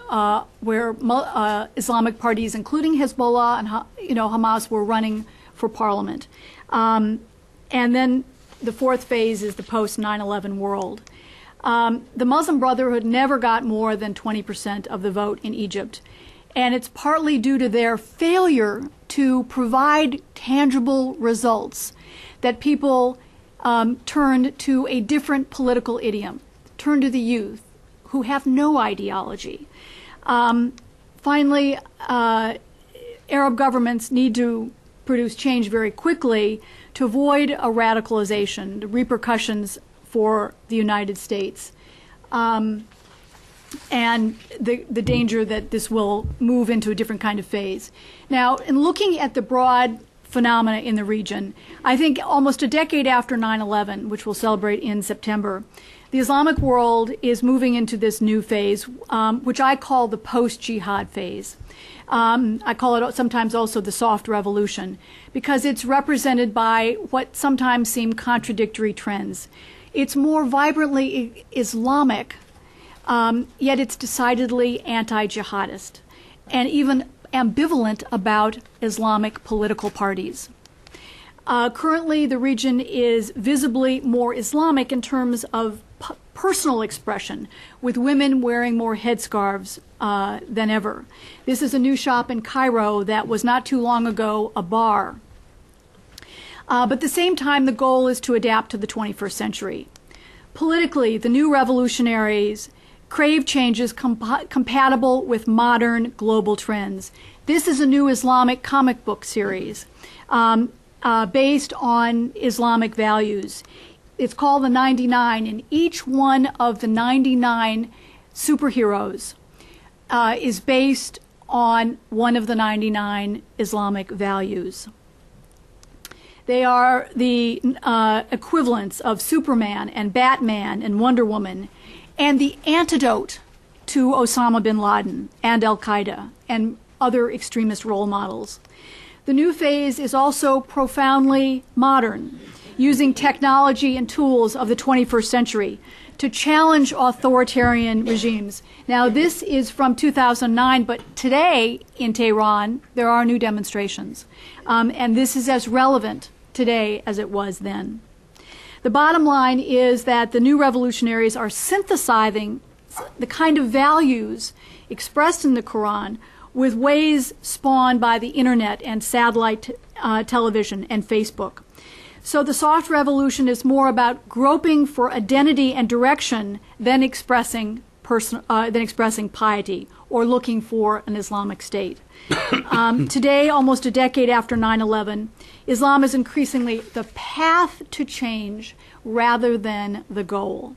where Islamic parties, including Hezbollah and Hamas, were running for parliament. And then the fourth phase is the post-9/11 world. The Muslim Brotherhood never got more than 20% of the vote in Egypt, and it's partly due to their failure to provide tangible results that people turned to a different political idiom, turned to the youth, who have no ideology. Finally, Arab governments need to produce change very quickly to avoid a radicalization, the repercussions for the United States, and the danger that this will move into a different kind of phase. Now, in looking at the broad phenomena in the region, I think almost a decade after 9/11, which we'll celebrate in September, the Islamic world is moving into this new phase, which I call the post-jihad phase. I call it sometimes also the soft revolution, because it's represented by what sometimes seem contradictory trends. It's more vibrantly Islamic, yet it's decidedly anti-jihadist, and even ambivalent about Islamic political parties. Currently, the region is visibly more Islamic in terms of personal expression, with women wearing more headscarves than ever. This is a new shop in Cairo that was not too long ago a bar. But at the same time, the goal is to adapt to the 21st century. Politically, the new revolutionaries crave changes compatible with modern global trends. This is a new Islamic comic book series based on Islamic values. It's called the 99, and each one of the 99 superheroes is based on one of the 99 Islamic values. They are the equivalents of Superman and Batman and Wonder Woman, and the antidote to Osama bin Laden and Al-Qaeda and other extremist role models. The new phase is also profoundly modern, using technology and tools of the 21st century to challenge authoritarian regimes. Now, this is from 2009, but today in Tehran, there are new demonstrations. And this is as relevant today as it was then. The bottom line is that the new revolutionaries are synthesizing the kind of values expressed in the Quran with ways spawned by the internet and satellite television and Facebook. So the soft revolution is more about groping for identity and direction than expressing piety or looking for an Islamic state. Today, almost a decade after 9/11, Islam is increasingly the path to change rather than the goal.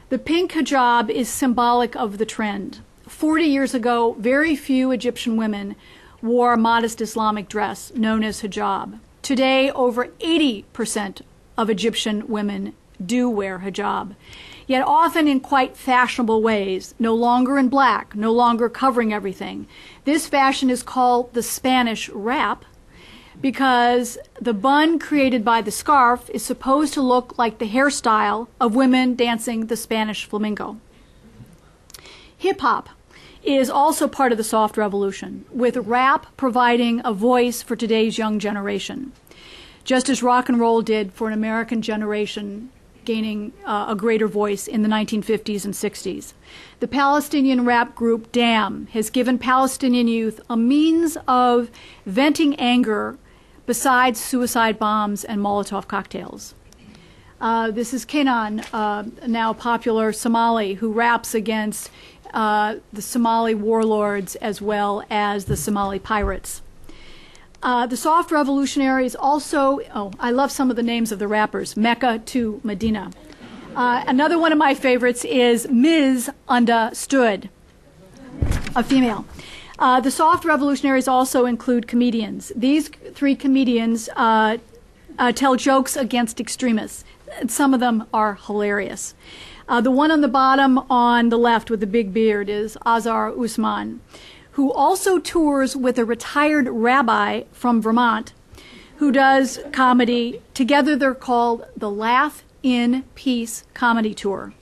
The pink hijab is symbolic of the trend. 40 years ago, very few Egyptian women wore a modest Islamic dress known as hijab. Today, over 80% of Egyptian women do wear hijab. yet often in quite fashionable ways, no longer in black, no longer covering everything. This fashion is called the Spanish wrap because the bun created by the scarf is supposed to look like the hairstyle of women dancing the Spanish flamenco. Hip-hop is also part of the soft revolution, with rap providing a voice for today's young generation, just as rock and roll did for an American generation gaining a greater voice in the 1950s and 60s. The Palestinian rap group DAM has given Palestinian youth a means of venting anger besides suicide bombs and Molotov cocktails. This is Kenan, now popular Somali, who raps against the Somali warlords as well as the Somali pirates. The soft revolutionaries also, I love some of the names of the rappers, Mecca to Medina. Another one of my favorites is Ms. Understood, a female. The soft revolutionaries also include comedians. These three comedians tell jokes against extremists. Some of them are hilarious. The one on the bottom on the left with the big beard is Azar Usman, who also tours with a retired rabbi from Vermont who does comedy. Together they're called the Laugh in Peace Comedy Tour.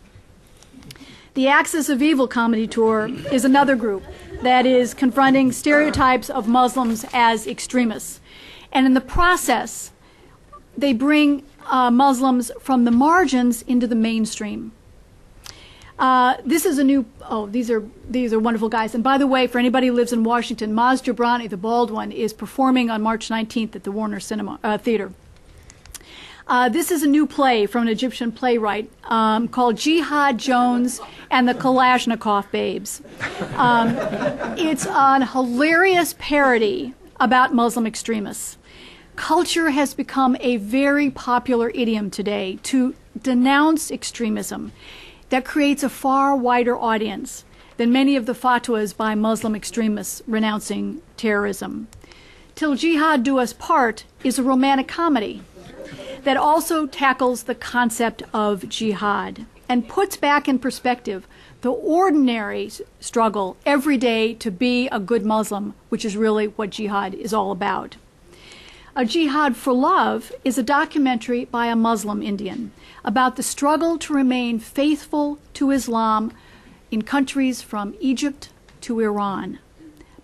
The Axis of Evil Comedy Tour is another group that is confronting stereotypes of Muslims as extremists. And in the process, they bring Muslims from the margins into the mainstream. This is a new, these are wonderful guys. And by the way, for anybody who lives in Washington, Maz Jobrani, the bald one, is performing on March 19th at the Warner Theater. This is a new play from an Egyptian playwright called Jihad Jones and the Kalashnikov Babes. It's a hilarious parody about Muslim extremists. Culture has become a very popular idiom today to denounce extremism that creates a far wider audience than many of the fatwas by Muslim extremists renouncing terrorism. Till Jihad Do Us Part is a romantic comedy that also tackles the concept of jihad and puts back in perspective the ordinary struggle every day to be a good Muslim, which is really what jihad is all about. A Jihad for Love is a documentary by a Muslim Indian about the struggle to remain faithful to Islam in countries from Egypt to Iran,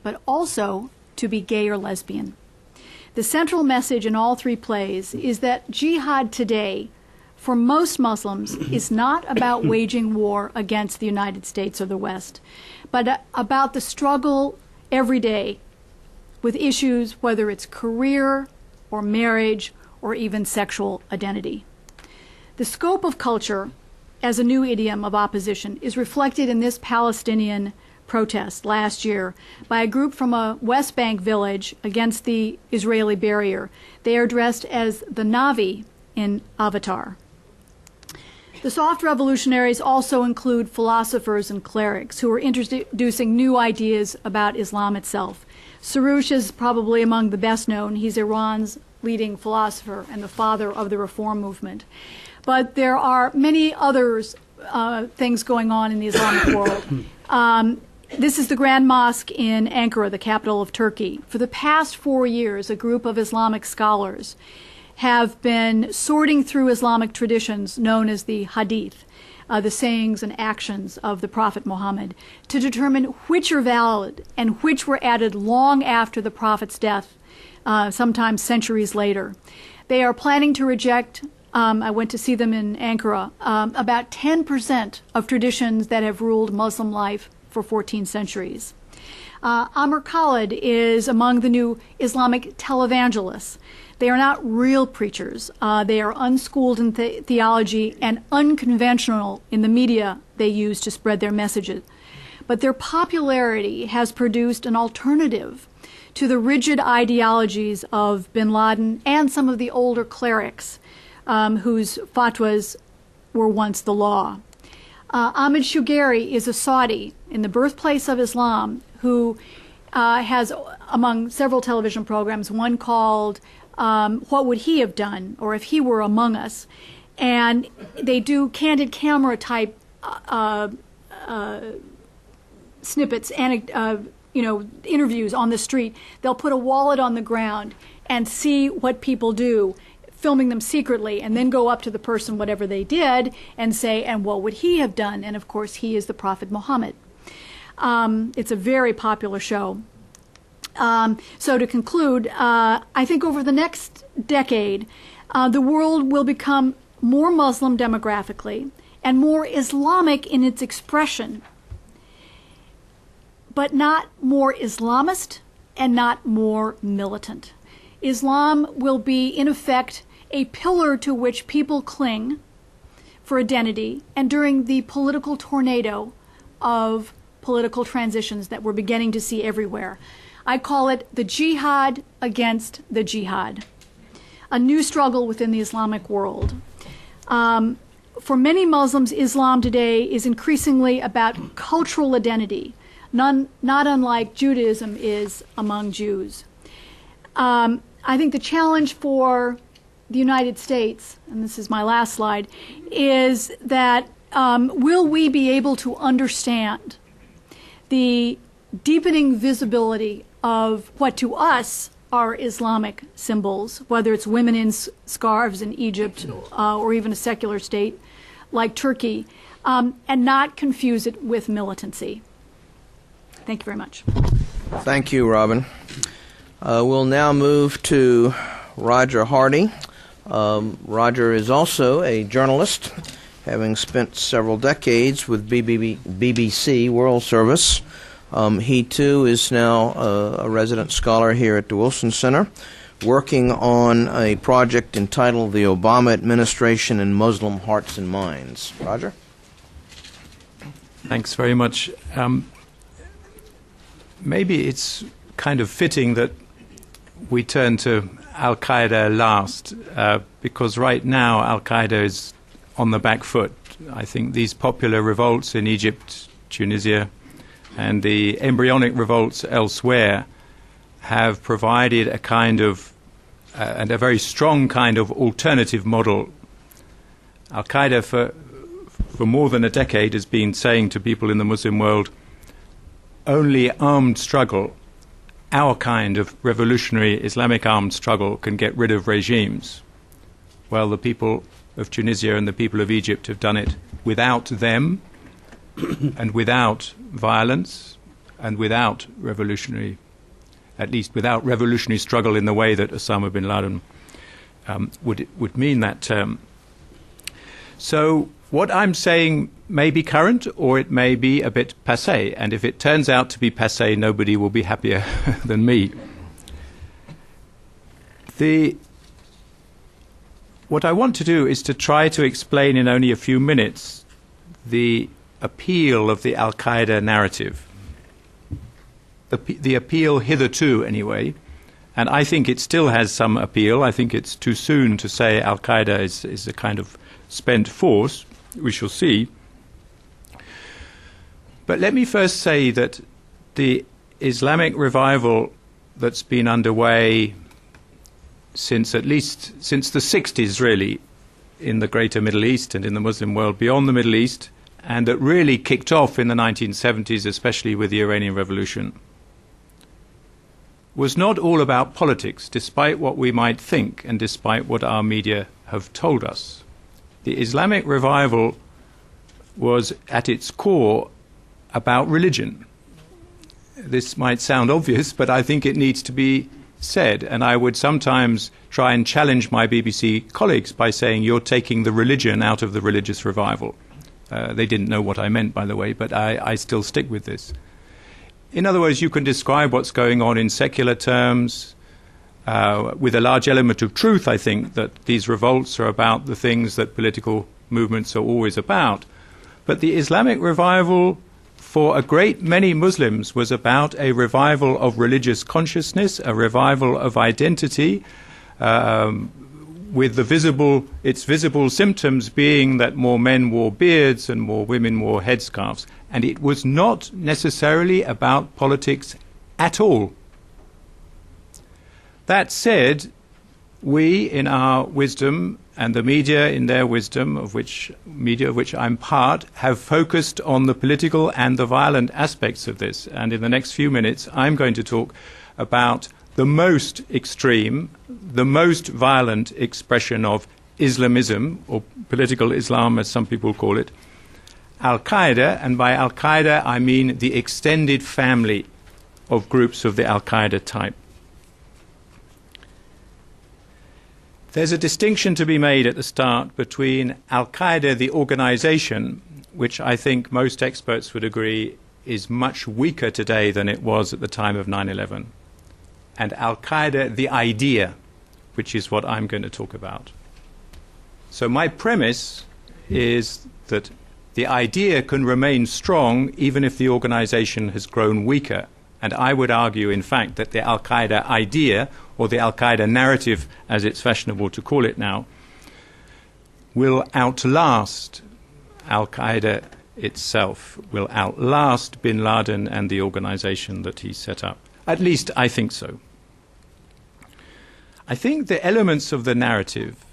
but also to be gay or lesbian. The central message in all three plays is that jihad today, for most Muslims, is not about waging war against the United States or the West, but about the struggle every day with issues, whether it's career or marriage or even sexual identity. The scope of culture as a new idiom of opposition is reflected in this Palestinian protest last year by a group from a West Bank village against the Israeli barrier. They are dressed as the Navi in Avatar. The soft revolutionaries also include philosophers and clerics who are introducing new ideas about Islam itself. Soroush is probably among the best known. He's Iran's leading philosopher and the father of the reform movement. But there are many others things going on in the Islamic world. This is the Grand Mosque in Ankara, the capital of Turkey. For the past 4 years, a group of Islamic scholars have been sorting through Islamic traditions known as the Hadith, the sayings and actions of the Prophet Muhammad, to determine which are valid and which were added long after the Prophet's death, sometimes centuries later. They are planning to reject, I went to see them in Ankara, about 10% of traditions that have ruled Muslim life for 14 centuries. Amr Khalid is among the new Islamic televangelists. They are not real preachers. They are unschooled in theology and unconventional in the media they use to spread their messages. But their popularity has produced an alternative to the rigid ideologies of bin Laden and some of the older clerics whose fatwas were once the law. Ahmed Shugari is a Saudi in the birthplace of Islam who has, among several television programs, one called What Would He Have Done, or If He Were Among Us. and they do candid camera type snippets, interviews on the street. They'll put a wallet on the ground and see what people do, filming them secretly, and then go up to the person, whatever they did, and say, and what would he have done? And of course, he is the Prophet Muhammad. It's a very popular show. So to conclude, I think over the next decade, the world will become more Muslim demographically and more Islamic in its expression, but not more Islamist and not more militant. Islam will be, in effect, a pillar to which people cling for identity, and during the political tornado of political transitions that we're beginning to see everywhere. I call it the jihad against the jihad, a new struggle within the Islamic world. For many Muslims, Islam today is increasingly about cultural identity, not unlike Judaism is among Jews. I think the challenge for the United States, and this is my last slide, is that will we be able to understand the deepening visibility of what to us are Islamic symbols, whether it's women in scarves in Egypt or even a secular state like Turkey, and not confuse it with militancy. Thank you very much. Thank you, Robin. We'll now move to Roger Hardy. Roger is also a journalist, having spent several decades with BBC World Service. He, too, is now a resident scholar here at the Wilson Center, working on a project entitled The Obama Administration and Muslim Hearts and Minds. Roger? Thanks very much. Maybe it's kind of fitting that we turn to Al-Qaeda last, because right now Al-Qaeda is on the back foot. I think these popular revolts in Egypt, Tunisia, and the embryonic revolts elsewhere have provided a kind of, and a very strong kind of alternative model. Al-Qaeda for more than a decade has been saying to people in the Muslim world, only armed struggle, our kind of revolutionary Islamic armed struggle, can get rid of regimes. Well, the people of Tunisia and the people of Egypt have done it without them and without violence and without revolutionary, at least without revolutionary struggle in the way that Osama bin Laden would mean that term. So what I'm saying may be current or it may be a bit passé, and if it turns out to be passé, nobody will be happier than me. What I want to do is to try to explain in only a few minutes the appeal of the Al-Qaeda narrative, the appeal hitherto anyway, and I think it still has some appeal. I think it's too soon to say Al-Qaeda is a kind of spent force. We shall see. But let me first say that the Islamic revival that's been underway since the 60s, really, in the greater Middle East and in the Muslim world beyond the Middle East, and that really kicked off in the 1970s, especially with the Iranian Revolution, was not all about politics, despite what we might think and despite what our media have told us. The Islamic revival was at its core about religion. This might sound obvious, but I think it needs to be said, and I would sometimes try and challenge my BBC colleagues by saying you're taking the religion out of the religious revival. They didn't know what I meant, by the way, but I still stick with this. In other words, you can describe what's going on in secular terms, with a large element of truth, I think, that these revolts are about the things that political movements are always about. But the Islamic revival, for a great many Muslims, was about a revival of religious consciousness, a revival of identity, with its visible symptoms being that more men wore beards and more women wore headscarves. And it was not necessarily about politics at all. That said, we, in our wisdom and the media, in their wisdom, of which I'm part, have focused on the political and the violent aspects of this. And in the next few minutes, I'm going to talk about the most extreme, the most violent expression of Islamism, or political Islam, as some people call it, Al-Qaeda. And by Al-Qaeda, I mean the extended family of groups of the Al-Qaeda type. There's a distinction to be made at the start between Al-Qaeda, the organization, which I think most experts would agree is much weaker today than it was at the time of 9/11, and Al-Qaeda, the idea, which is what I'm going to talk about. So my premise is that the idea can remain strong even if the organization has grown weaker. And I would argue, in fact, that the Al-Qaeda idea, or the Al-Qaeda narrative, as it's fashionable to call it now, will outlast Al-Qaeda itself, will outlast bin Laden and the organization that he set up. At least I think so. I think the elements of the narrative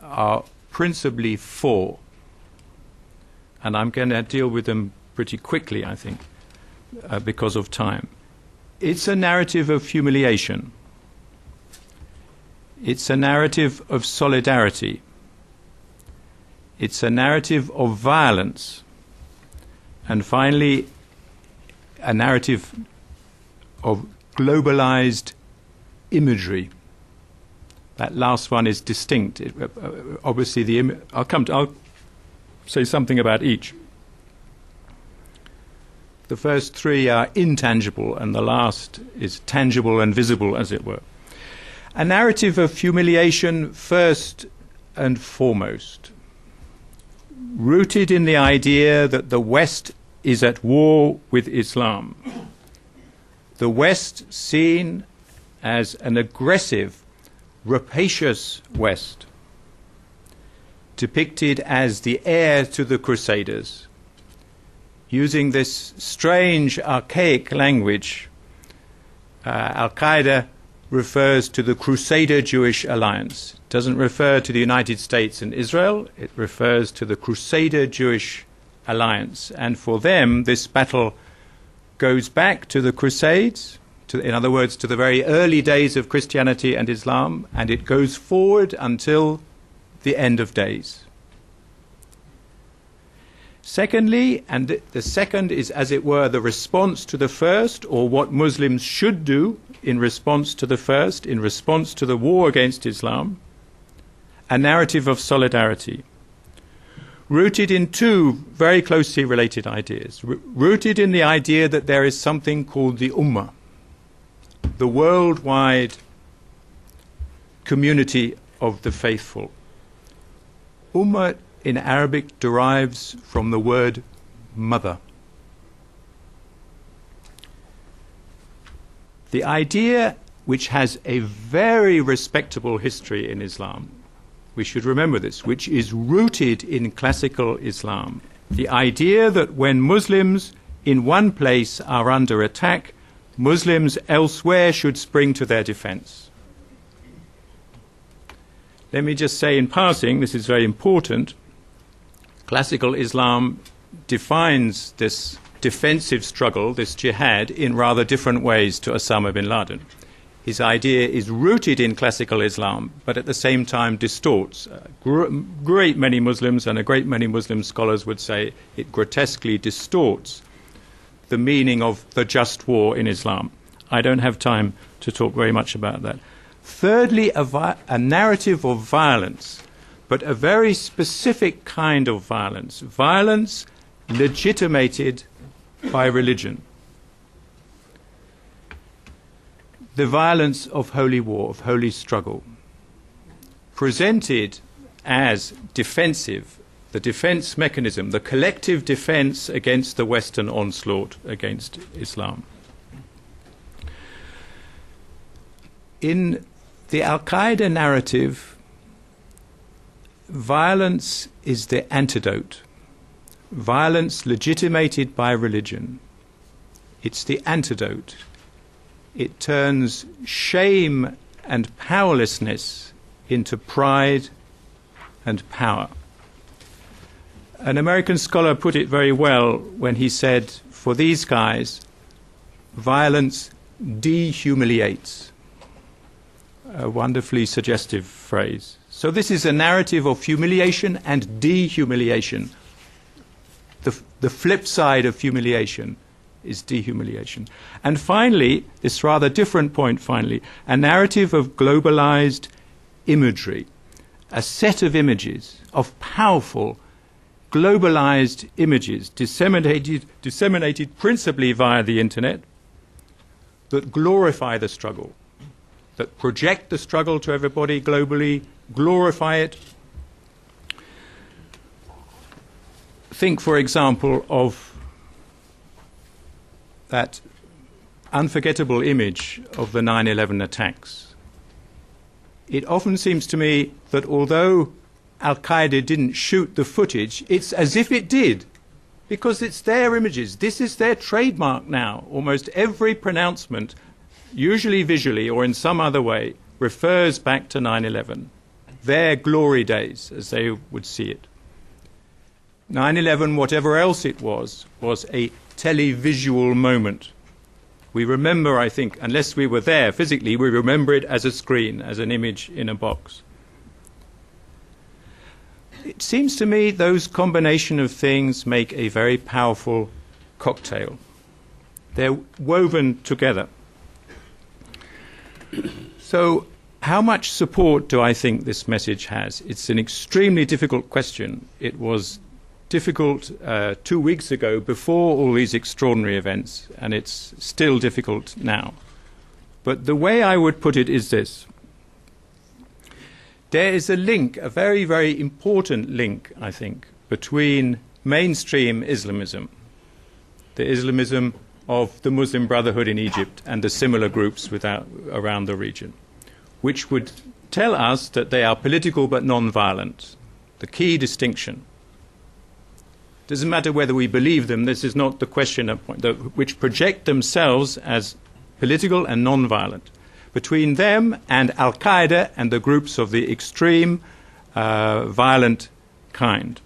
are principally four, and I'm going to deal with them pretty quickly, I think, because of time. It's a narrative of humiliation. It's a narrative of solidarity. It's a narrative of violence. And finally, a narrative of globalized imagery. That last one is distinct. Obviously, I'll say something about each. The first three are intangible, and the last is tangible and visible, as it were. A narrative of humiliation, first and foremost, rooted in the idea that the West is at war with Islam. The West seen as an aggressive, rapacious West, depicted as the heir to the Crusaders. Using this strange, archaic language, Al-Qaeda refers to the Crusader Jewish alliance. It doesn't refer to the United States and Israel. It refers to the Crusader Jewish alliance. And for them, this battle goes back to the Crusades, in other words, to the very early days of Christianity and Islam, and it goes forward until the end of days. Secondly, and the second is, as it were, the response to the first, or what Muslims should do in response to the first, in response to the war against Islam, a narrative of solidarity, rooted in two very closely related ideas. Rooted in the idea that there is something called the Ummah, the worldwide community of the faithful. Ummah in Arabic derives from the word mother. The idea, which has a very respectable history in Islam, we should remember this, which is rooted in classical Islam. The idea that when Muslims in one place are under attack, Muslims elsewhere should spring to their defense. Let me just say in passing, this is very important, classical Islam defines this defensive struggle, this jihad, in rather different ways to Osama bin Laden. His idea is rooted in classical Islam, but at the same time distorts. A great many Muslims and a great many Muslim scholars would say it grotesquely distorts the meaning of the just war in Islam. I don't have time to talk very much about that. Thirdly, a narrative of violence, but a very specific kind of violence. Violence legitimated by religion. The violence of holy war, of holy struggle, presented as defensive, the defense mechanism, the collective defense against the Western onslaught against Islam. In the Al-Qaeda narrative, violence is the antidote. Violence legitimated by religion. It's the antidote. It turns shame and powerlessness into pride and power. An American scholar put it very well when he said, for these guys, violence dehumiliates. A wonderfully suggestive phrase. So this is a narrative of humiliation and dehumiliation. The flip side of humiliation is dehumiliation. And finally, this rather different point finally, a narrative of globalized imagery, a set of images, of powerful globalized images disseminated principally via the internet that glorify the struggle, that project the struggle to everybody globally, glorify it. Think, for example, of that unforgettable image of the 9/11 attacks. It often seems to me that although Al-Qaeda didn't shoot the footage, it's as if it did, because it's their images. This is their trademark now. Almost every pronouncement, usually visually or in some other way, refers back to 9/11, their glory days, as they would see it. 9/11, whatever else it was a televisual moment. We remember, I think, unless we were there physically, we remember it as a screen, as an image in a box. It seems to me those combination of things make a very powerful cocktail. They're woven together. So how much support do I think this message has? It's an extremely difficult question. It was difficult 2 weeks ago before all these extraordinary events, and it's still difficult now. But the way I would put it is this. There is a link, a very, very important link, I think, between mainstream Islamism, the Islamism of the Muslim Brotherhood in Egypt and the similar groups around the region, which would tell us that they are political but non-violent, the key distinction. Doesn't matter whether we believe them, this is not the question, which project themselves as political and non-violent. Between them and Al-Qaeda and the groups of the extreme violent kind.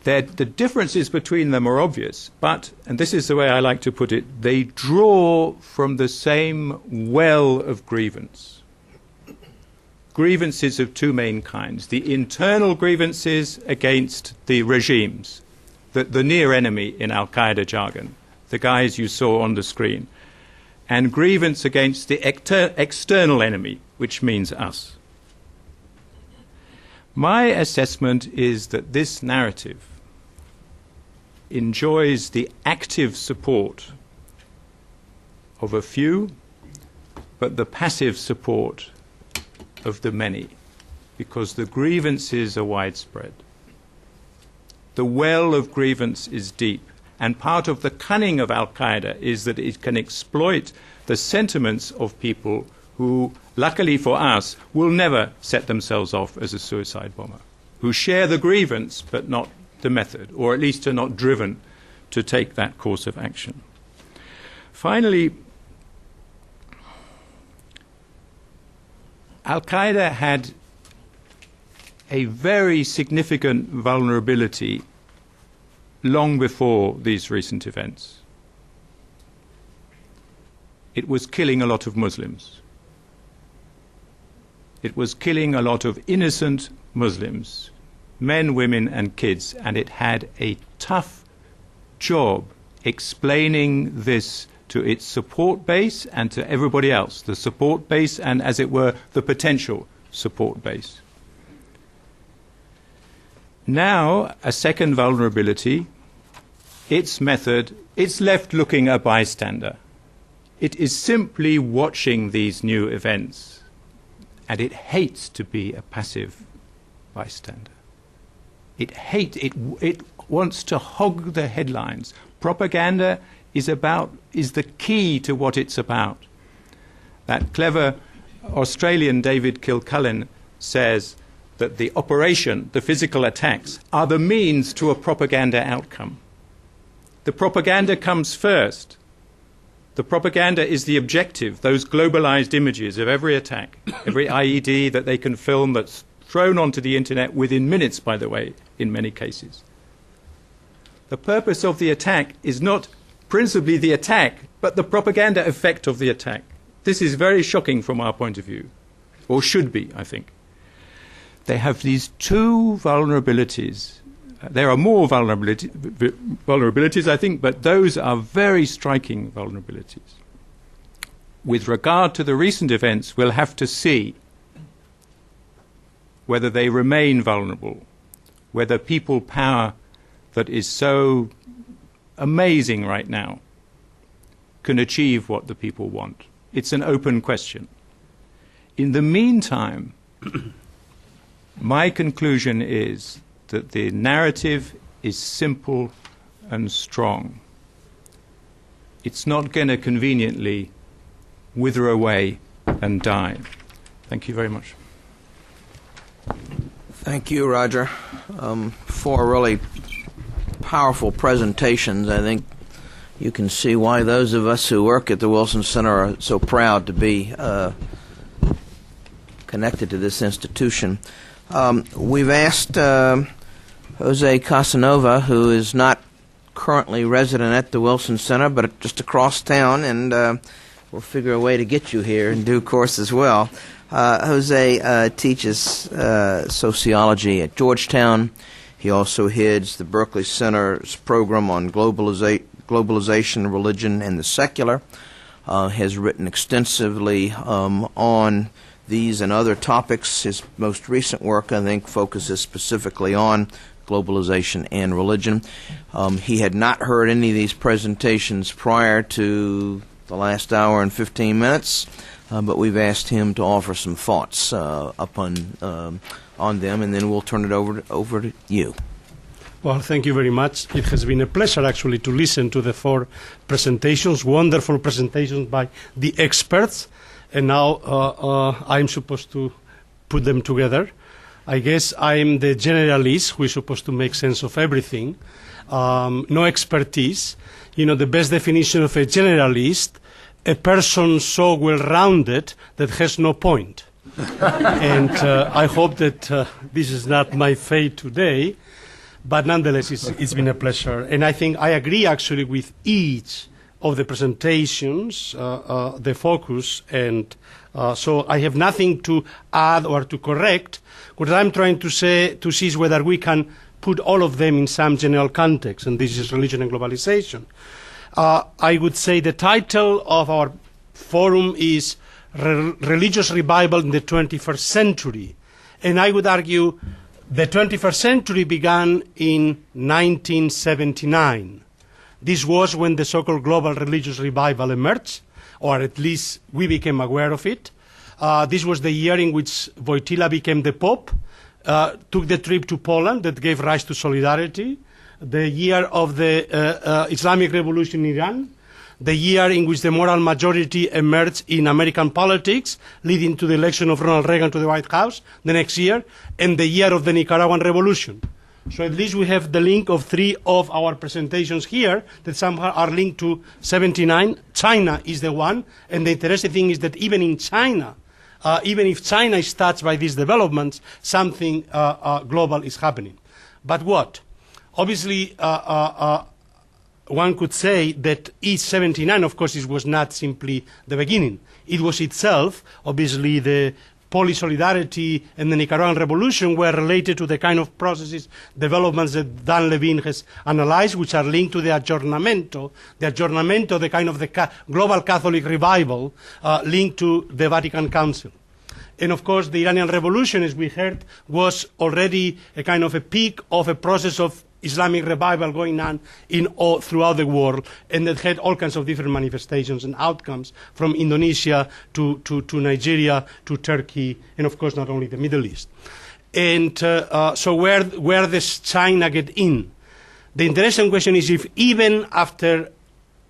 The differences between them are obvious, but, and this is the way I like to put it, they draw from the same well of grievance. Grievances of two main kinds. The internal grievances against the regimes, the near enemy in Al-Qaeda jargon, the guys you saw on the screen, and grievance against the external enemy, which means us. My assessment is that this narrative enjoys the active support of a few, but the passive support of the many, because the grievances are widespread. The well of grievance is deep. And part of the cunning of Al-Qaeda is that it can exploit the sentiments of people who, luckily for us, will never set themselves off as a suicide bomber, who share the grievance but not the method, or at least are not driven to take that course of action. Finally, Al-Qaeda had a very significant vulnerability long before these recent events. It was killing a lot of Muslims. It was killing a lot of innocent Muslims, men, women, and kids, and it had a tough job explaining this to its support base and to everybody else, the support base and, as it were, the potential support base. Now, a second vulnerability, its method, it's left looking a bystander. It is simply watching these new events, and it hates to be a passive bystander. It wants to hog the headlines. Propaganda is the key to what it's about. That clever Australian David Kilcullen says that the operation, the physical attacks, are the means to a propaganda outcome. The propaganda comes first. The propaganda is the objective, those globalized images of every attack, every IED that they can film that's thrown onto the internet within minutes, by the way, in many cases. The purpose of the attack is not principally the attack, but the propaganda effect of the attack. This is very shocking from our point of view, or should be, I think. They have these two vulnerabilities. There are more vulnerabilities, I think, but those are very striking vulnerabilities. With regard to the recent events, we'll have to see whether they remain vulnerable, whether people power that is so amazing right now can achieve what the people want. It's an open question. In the meantime, my conclusion is that the narrative is simple and strong. It's not going to conveniently wither away and die. Thank you very much. Thank you, Roger. For really powerful presentations. I think you can see why those of us who work at the Wilson Center are so proud to be connected to this institution. We've asked Jose Casanova, who is not currently resident at the Wilson Center, but just across town, and we'll figure a way to get you here in due course as well. Jose teaches sociology at Georgetown. He also heads the Berkeley Center's program on globalization, religion, and the secular. Has written extensively on these and other topics. His most recent work, I think, focuses specifically on globalization and religion. He had not heard any of these presentations prior to the last hour and 15 minutes, but we've asked him to offer some thoughts on them, and then we'll turn it over to you. Well, thank you very much. It has been a pleasure, actually, to listen to the 4 presentations, wonderful presentations by the experts. And now I'm supposed to put them together. I guess I'm the generalist who is supposed to make sense of everything. No expertise. You know, the best definition of a generalist, a person so well-rounded that has no point. And I hope that this is not my fate today. But nonetheless, it's been a pleasure. And I think I agree, actually, with each of the presentations, the focus, and so I have nothing to add or to correct. What I'm trying to see is whether we can put all of them in some general context, and this is religion and globalization. I would say the title of our forum is Religious Revival in the 21st Century, and I would argue the 21st century began in 1979. This was when the so-called global religious revival emerged, or at least we became aware of it. This was the year in which Wojtyla became the Pope, took the trip to Poland that gave rise to Solidarity, the year of the Islamic Revolution in Iran, the year in which the moral majority emerged in American politics, leading to the election of Ronald Reagan to the White House the next year, and the year of the Nicaraguan Revolution. So at least we have the link of 3 of our presentations here that somehow are linked to 79. China is the one, and the interesting thing is that even in China, even if China is touched by these developments, something global is happening. But what? Obviously, one could say that East 79, of course, it was not simply the beginning. It was itself, obviously, the Polish Solidarity and the Nicaraguan Revolution were related to the kind of processes, developments that Dan Levine has analyzed, which are linked to the aggiornamento, the kind of the global Catholic revival linked to the Vatican Council. And of course, the Iranian Revolution, as we heard, was already a kind of a peak of a process of Islamic revival going on throughout the world, and that had all kinds of different manifestations and outcomes, from Indonesia to Nigeria to Turkey, and of course not only the Middle East. And so where does China get in? The interesting question is if even after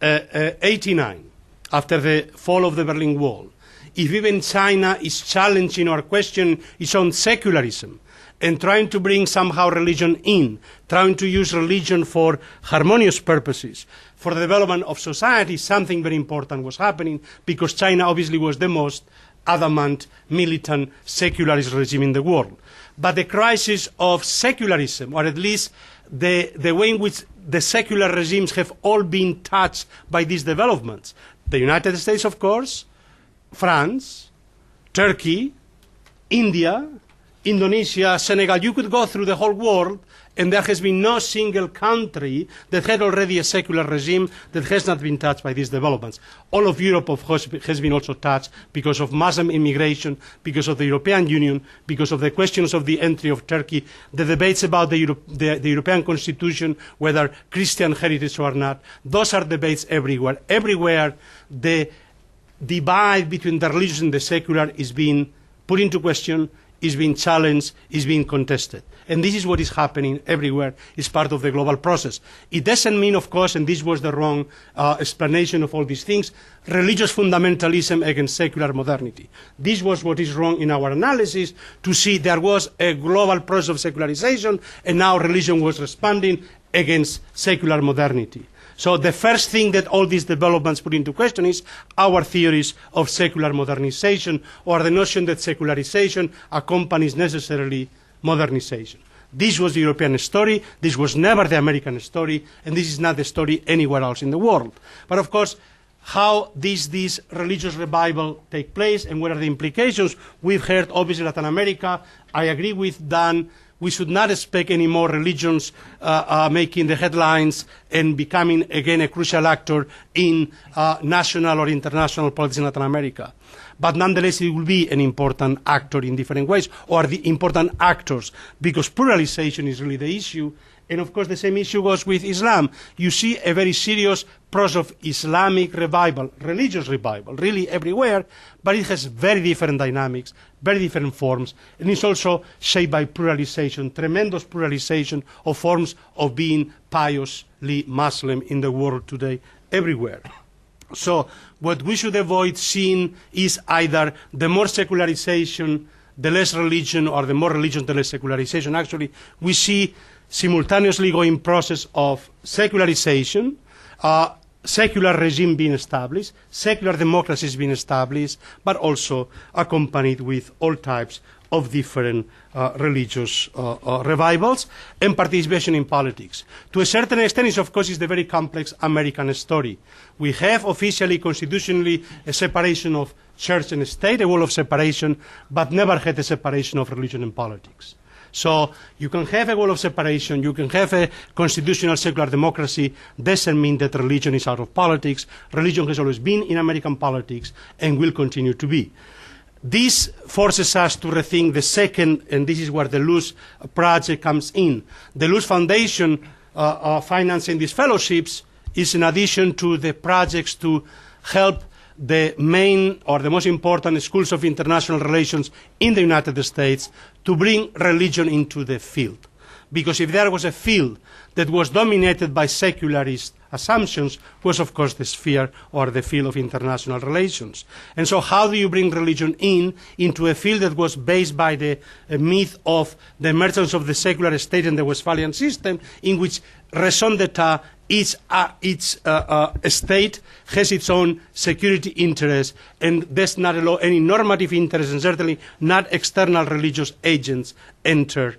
89, after the fall of the Berlin Wall, if even China is challenging or questioning its own secularism, and trying to bring somehow religion in, trying to use religion for harmonious purposes, for the development of society, something very important was happening, because China obviously was the most adamant, militant, secularist regime in the world. But the crisis of secularism, or at least the way in which the secular regimes have all been touched by these developments, the United States, of course, France, Turkey, India, Indonesia, Senegal, you could go through the whole world, and there has been no single country that had already a secular regime that has not been touched by these developments. All of Europe, of course, has been also touched because of Muslim immigration, because of the European Union, because of the questions of the entry of Turkey, the debates about the European Constitution, whether Christian heritage or not. Those are debates everywhere. Everywhere, the divide between the religious and the secular is being put into question, is being challenged, is being contested. And this is what is happening everywhere. It's part of the global process. It doesn't mean, of course, and this was the wrong explanation of all these things, religious fundamentalism against secular modernity. This was what is wrong in our analysis, to see there was a global process of secularization, and now religion was responding against secular modernity. So the first thing that all these developments put into question is our theories of secular modernization, or the notion that secularization accompanies necessarily modernization. This was the European story, this was never the American story, and this is not the story anywhere else in the world. But of course, how this religious revival take place and what are the implications? We've heard, obviously, Latin America. I agree with Dan. We should not expect any more religions making the headlines and becoming, again, a crucial actor in national or international politics in Latin America. But nonetheless, it will be an important actor in different ways, or the important actors, because pluralization is really the issue. And of course, the same issue goes with Islam. You see a very serious process of Islamic revival, religious revival, really everywhere, but it has very different dynamics, very different forms, and it's also shaped by pluralization, tremendous pluralization of forms of being piously Muslim in the world today, everywhere. So what we should avoid seeing is either the more secularization, the less religion, or the more religion, the less secularization. Actually, we see simultaneously going process of secularization, secular regime being established, secular democracies being established, but also accompanied with all types of different religious revivals and participation in politics. To a certain extent, it, of course, is the very complex American story. We have officially, constitutionally, a separation of church and state, a wall of separation, but never had a separation of religion and politics. So you can have a wall of separation, you can have a constitutional secular democracy, doesn't mean that religion is out of politics. Religion has always been in American politics and will continue to be. This forces us to rethink the second, and this is where the Luz project comes in. The Luz Foundation financing these fellowships is in addition to the projects to help the main or the most important schools of international relations in the United States to bring religion into the field. Because if there was a field that was dominated by secularist assumptions, was of course the sphere or the field of international relations. And so how do you bring religion into a field that was based by the myth of the emergence of the secular state and the Westphalian system, in which raison d'etat, each state has its own security interest and does not allow any normative interest, and certainly not external religious agents enter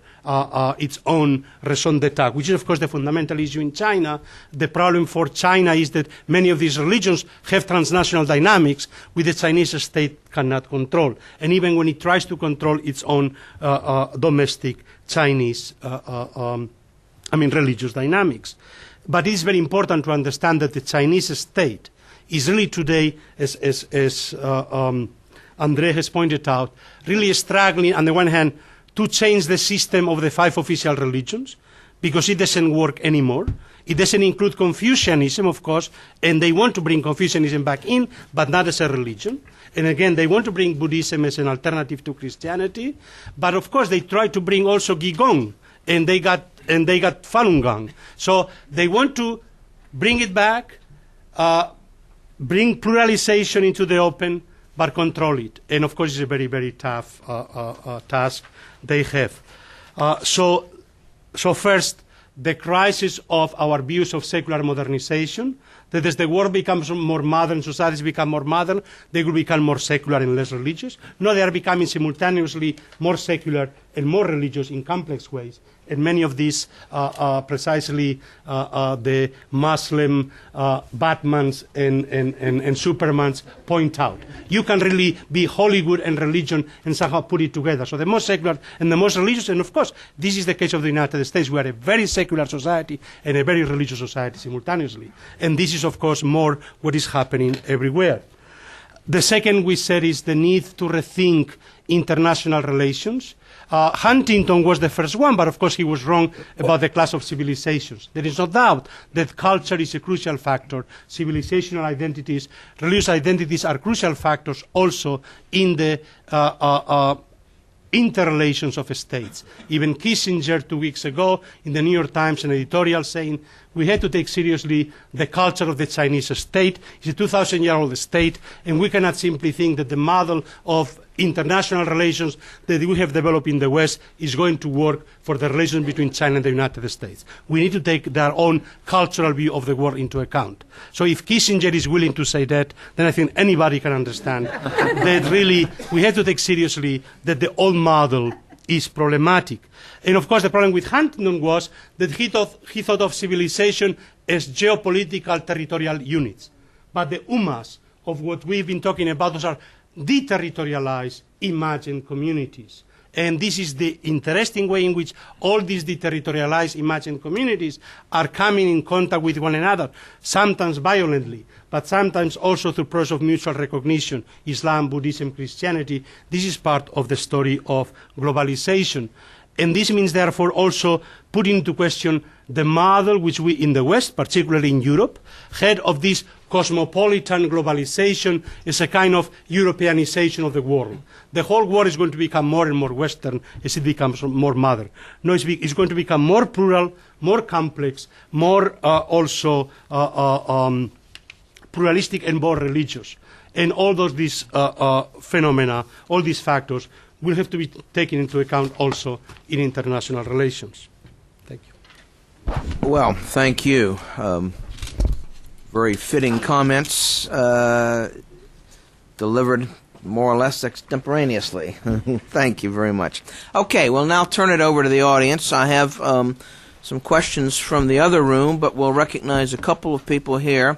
its own raison d'etat, which is, of course, the fundamental issue in China. The problem for China is that many of these religions have transnational dynamics which the Chinese state cannot control. And even when it tries to control its own domestic Chinese, religious dynamics. But it is very important to understand that the Chinese state is really today, as André has pointed out, really struggling, on the one hand, to change the system of the 5 official religions, because it doesn't work anymore. It doesn't include Confucianism, of course, and they want to bring Confucianism back in, but not as a religion. And again, they want to bring Buddhism as an alternative to Christianity. But of course, they try to bring also Qigong, and they got Falun Gong. So they want to bring it back, bring pluralization into the open, but control it. And of course, it's a very, very tough task they have. So first, the crisis of our views of secular modernization, that as the world becomes more modern, societies become more modern, they will become more secular and less religious. No, they are becoming simultaneously more secular and more religious in complex ways. And many of these precisely the Muslim Batmans and Supermans point out. You can really be Hollywood and religion and somehow put it together. So the most secular and the most religious, and of course, this is the case of the United States. We are a very secular society and a very religious society simultaneously. And this is, of course, more what is happening everywhere. The second we said is the need to rethink international relations. Huntington was the first one, but of course he was wrong about the class of civilizations. There is no doubt that culture is a crucial factor. Civilizational identities, religious identities are crucial factors also in the interrelations of states. Even Kissinger 2 weeks ago in the New York Times an editorial saying we had to take seriously the culture of the Chinese state. It's a 2,000-year-old state, and we cannot simply think that the model of international relations that we have developed in the West is going to work for the relations between China and the United States. We need to take their own cultural view of the world into account. So if Kissinger is willing to say that, then I think anybody can understand that really we have to take seriously that the old model is problematic. And of course the problem with Huntington was that he thought of civilization as geopolitical territorial units. But the UMAs of what we've been talking about, those are deterritorialized imagined communities. And this is the interesting way in which all these deterritorialized imagined communities are coming in contact with one another, sometimes violently, but sometimes also through process of mutual recognition, Islam, Buddhism, Christianity. This is part of the story of globalization. And this means, therefore, also putting into question the model which we in the West, particularly in Europe, had of this cosmopolitan globalization as a kind of Europeanization of the world. The whole world is going to become more and more Western as it becomes more modern. No, it's going to become more plural, more complex, more also pluralistic and more religious. And all these phenomena, all these factors, will have to be taken into account also in international relations. Thank you. Well, thank you. Very fitting comments, delivered more or less extemporaneously. Thank you very much. Okay, we'll now turn it over to the audience. I have some questions from the other room, but we'll recognize a couple of people here.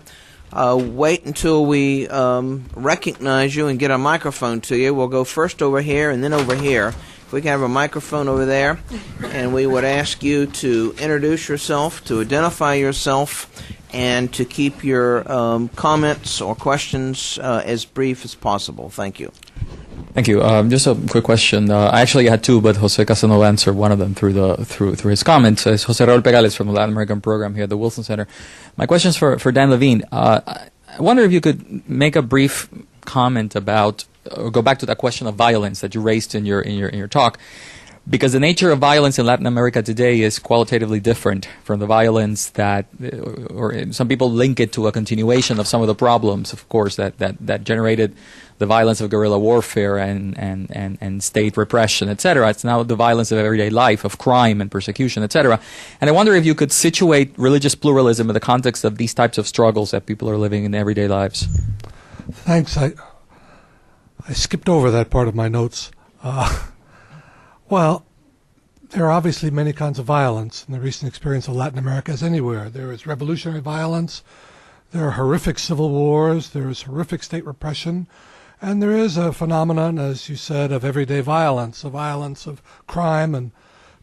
Wait until we recognize you and get a microphone to you. We'll go first over here and then over here. If we can have a microphone over there, and we would ask you to introduce yourself, to identify yourself, and to keep your comments or questions as brief as possible. Thank you. Thank you. Just a quick question. I actually had two, but Jose Casanova answered one of them through his comments. It's Jose Raul Pegales from the Latin American program here at the Wilson Center. My question is for Dan Levine. I wonder if you could make a brief comment about, or go back to that question of violence that you raised in your talk, because the nature of violence in Latin America today is qualitatively different from the violence that, or some people link it to a continuation of some of the problems, of course, that generated the violence of guerrilla warfare and state repression, etc. It's now the violence of everyday life, of crime and persecution, etc. And I wonder if you could situate religious pluralism in the context of these types of struggles that people are living in everyday lives. Thanks. I skipped over that part of my notes. Well, there are obviously many kinds of violence in the recent experience of Latin America as anywhere. There is revolutionary violence, there are horrific civil wars, there is horrific state repression, and there is a phenomenon, as you said, of everyday violence, a violence of crime and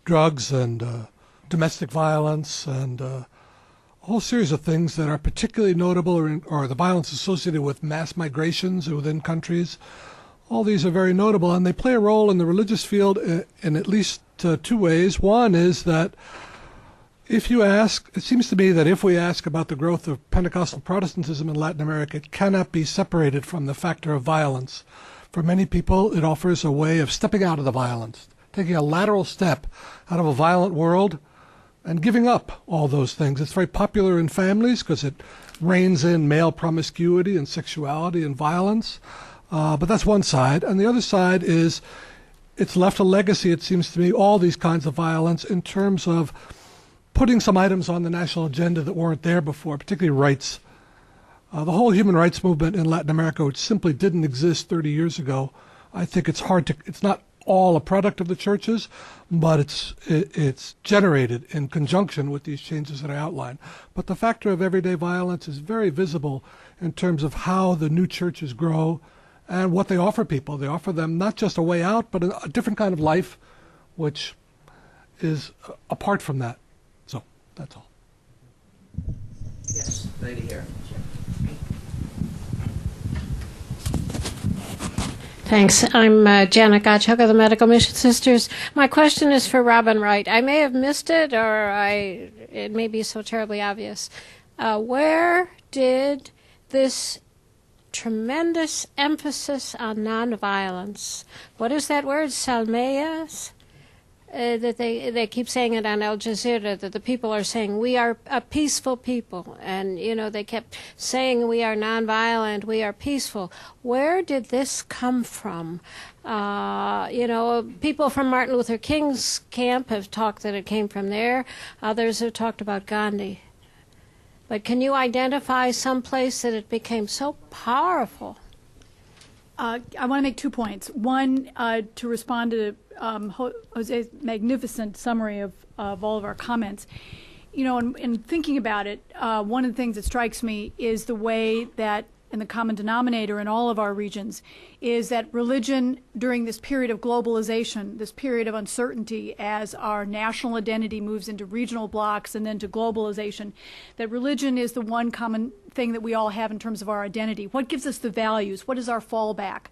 drugs and domestic violence and a whole series of things that are particularly notable, or the violence associated with mass migrations within countries. All these are very notable, and they play a role in the religious field in at least two ways. One is that if you ask, it seems to me that if we ask about the growth of Pentecostal Protestantism in Latin America, it cannot be separated from the factor of violence. For many people, it offers a way of stepping out of the violence, taking a lateral step out of a violent world and giving up all those things. It's very popular in families because it reins in male promiscuity and sexuality and violence. But that's one side. And the other side is it's left a legacy, it seems to me, all these kinds of violence in terms of putting some items on the national agenda that weren't there before, particularly rights The whole human rights movement in Latin America, which simply didn't exist 30 years ago, I think it's not all a product of the churches, but it's generated in conjunction with these changes that I outlined. But the factor of everyday violence is very visible in terms of how the new churches grow and what they offer people. They offer them not just a way out, but a different kind of life, which is apart from that. So that's all. Yes, lady here. Thanks. I'm Janet Gottschalk of the Medical Mission Sisters. My question is for Robin Wright. I may have missed it, or it may be so terribly obvious. Where did this tremendous emphasis on nonviolence, what is that word, salmeyas? That they keep saying it on Al Jazeera, that the people are saying we are a peaceful people, and they kept saying we are nonviolent, we are peaceful. Where did this come from? People from Martin Luther King's camp have talked that it came from there. Others have talked about Gandhi. But can you identify some place that it became so powerful? I want to make 2 points. One, to respond to Jose's magnificent summary of all of our comments. In thinking about it, one of the things that strikes me is the way that, and the common denominator in all of our regions, is that religion during this period of globalization, this period of uncertainty as our national identity moves into regional blocks and then to globalization, that religion is the one common thing that we all have in terms of our identity. What gives us the values? What is our fallback?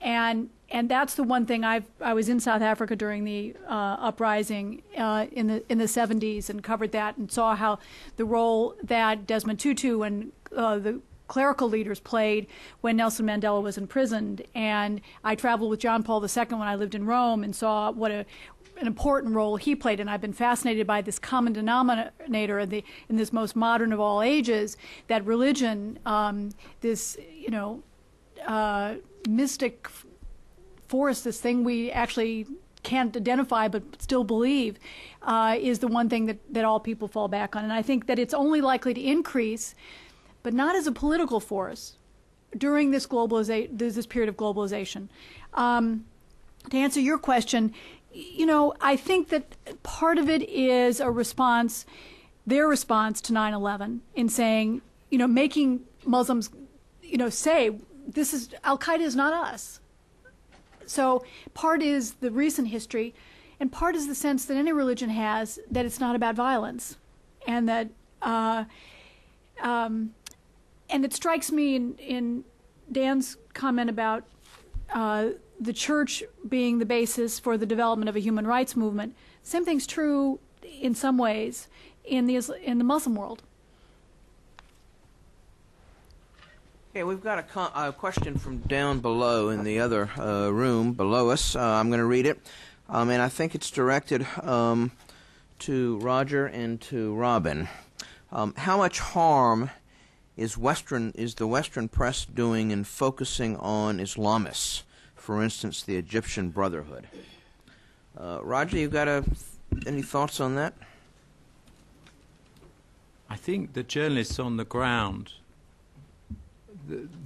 And that's the one thing. I was in South Africa during the uprising in the 70s and covered that and saw how the role that Desmond Tutu and the clerical leaders played when Nelson Mandela was imprisoned. And I traveled with John Paul II when I lived in Rome and saw what an important role he played. And I've been fascinated by this common denominator in this most modern of all ages, that religion, this mystic force, this thing we actually can't identify but still believe, is the one thing that all people fall back on. And I think that it's only likely to increase, but not as a political force, during this this period of globalization. To answer your question, I think that part of it is a response, their response to 9/11, in saying, making Muslims, say, this is Al-Qaeda is not us. So part is the recent history, and part is the sense that any religion has that it's not about violence, and that. And it strikes me in Dan's comment about the church being the basis for the development of a human rights movement. Same thing's true in some ways in the Muslim world. Okay, we've got a question from down below in the other room below us. I'm going to read it, and I think it's directed to Roger and to Robin. How much harm is the Western press doing in focusing on Islamists, for instance, the Egyptian Brotherhood? Roger, you got any thoughts on that? I think the journalists on the ground,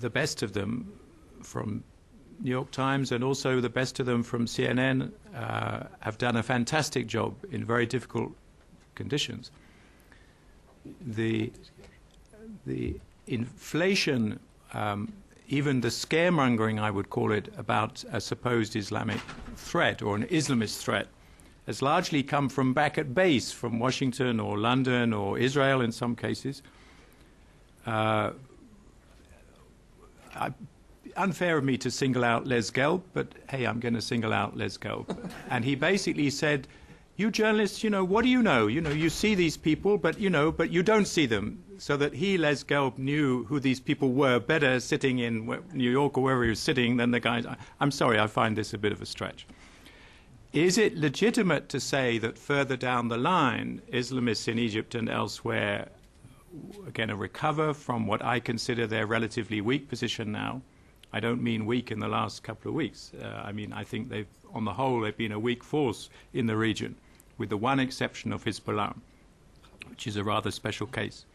the best of them from New York Times and also the best of them from CNN, have done a fantastic job in very difficult conditions. The inflation, even the scaremongering, I would call it, about a supposed Islamic threat or an Islamist threat, has largely come from back at base, from Washington or London or Israel in some cases. Unfair of me to single out Les Gelb, but hey, I'm going to single out Les Gelb. And he basically said, you journalists, what do you know? You see these people, but you don't see them. So that he, Les Gelb, knew who these people were better sitting in New York or wherever he was sitting than the guys. I'm sorry, I find this a bit of a stretch. Is it legitimate to say that further down the line, Islamists in Egypt and elsewhere are going to recover from what I consider their relatively weak position now? I don't mean weak in the last couple of weeks. I think on the whole, they've been a weak force in the region, with the one exception of Hezbollah, which is a rather special case.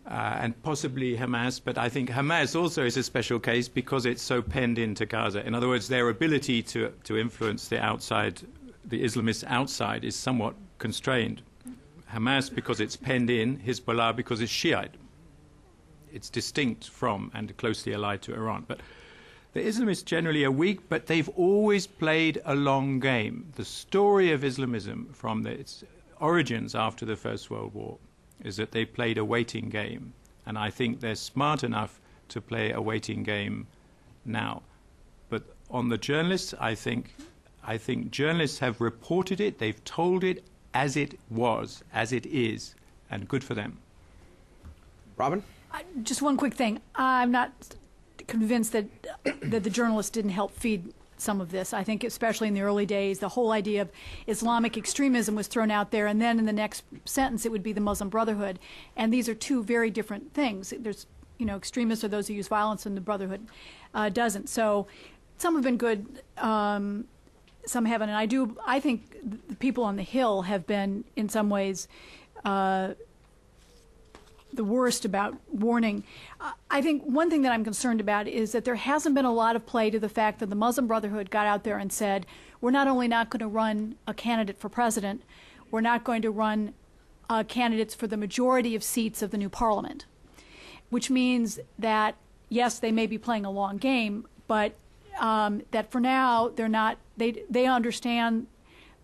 and possibly Hamas, but I think Hamas also is a special case because it's so penned into Gaza. In other words, their ability to influence the Islamists outside is somewhat constrained. Hamas because it's penned in, Hezbollah because it's Shiite. It's distinct from and closely allied to Iran. But the Islamists generally are weak, but they've always played a long game. The story of Islamism from its origins after the First World War is that they played a waiting game. And I think they're smart enough to play a waiting game now. But on the journalists, I think journalists have reported it, they've told it as it was, as it is, and good for them. Robin? Just one quick thing. I'm not convinced that the journalists didn't help feed some of this. I think especially in the early days, the whole idea of Islamic extremism was thrown out there, and then in the next sentence it would be the Muslim Brotherhood. And these are two very different things. There's, extremists are those who use violence, and the Brotherhood doesn't. So some have been good, some haven't. And I think the people on the Hill have been, in some ways, the worst about warning. I think one thing that I'm concerned about is that there hasn't been a lot of play to the fact that the Muslim Brotherhood got out there and said, we're not only not going to run a candidate for president, we're not going to run candidates for the majority of seats of the new parliament, which means that, yes, they may be playing a long game, but that for now they're not, they understand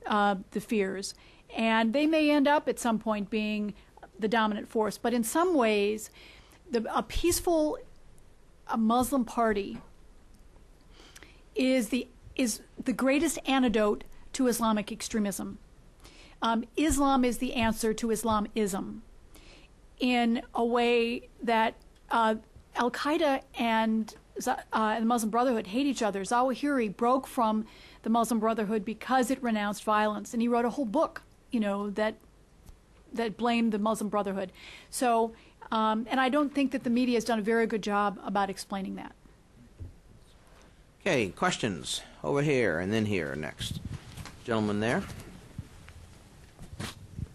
the fears, and they may end up at some point being the dominant force. But in some ways, a peaceful Muslim party is the greatest antidote to Islamic extremism. Islam is the answer to Islamism in a way that Al-Qaeda and the Muslim Brotherhood hate each other. Zawahiri broke from the Muslim Brotherhood because it renounced violence, and he wrote a whole book, that blamed the Muslim Brotherhood. So, and I don't think that the media has done a very good job about explaining that. Okay, questions over here and then here next. Gentleman there.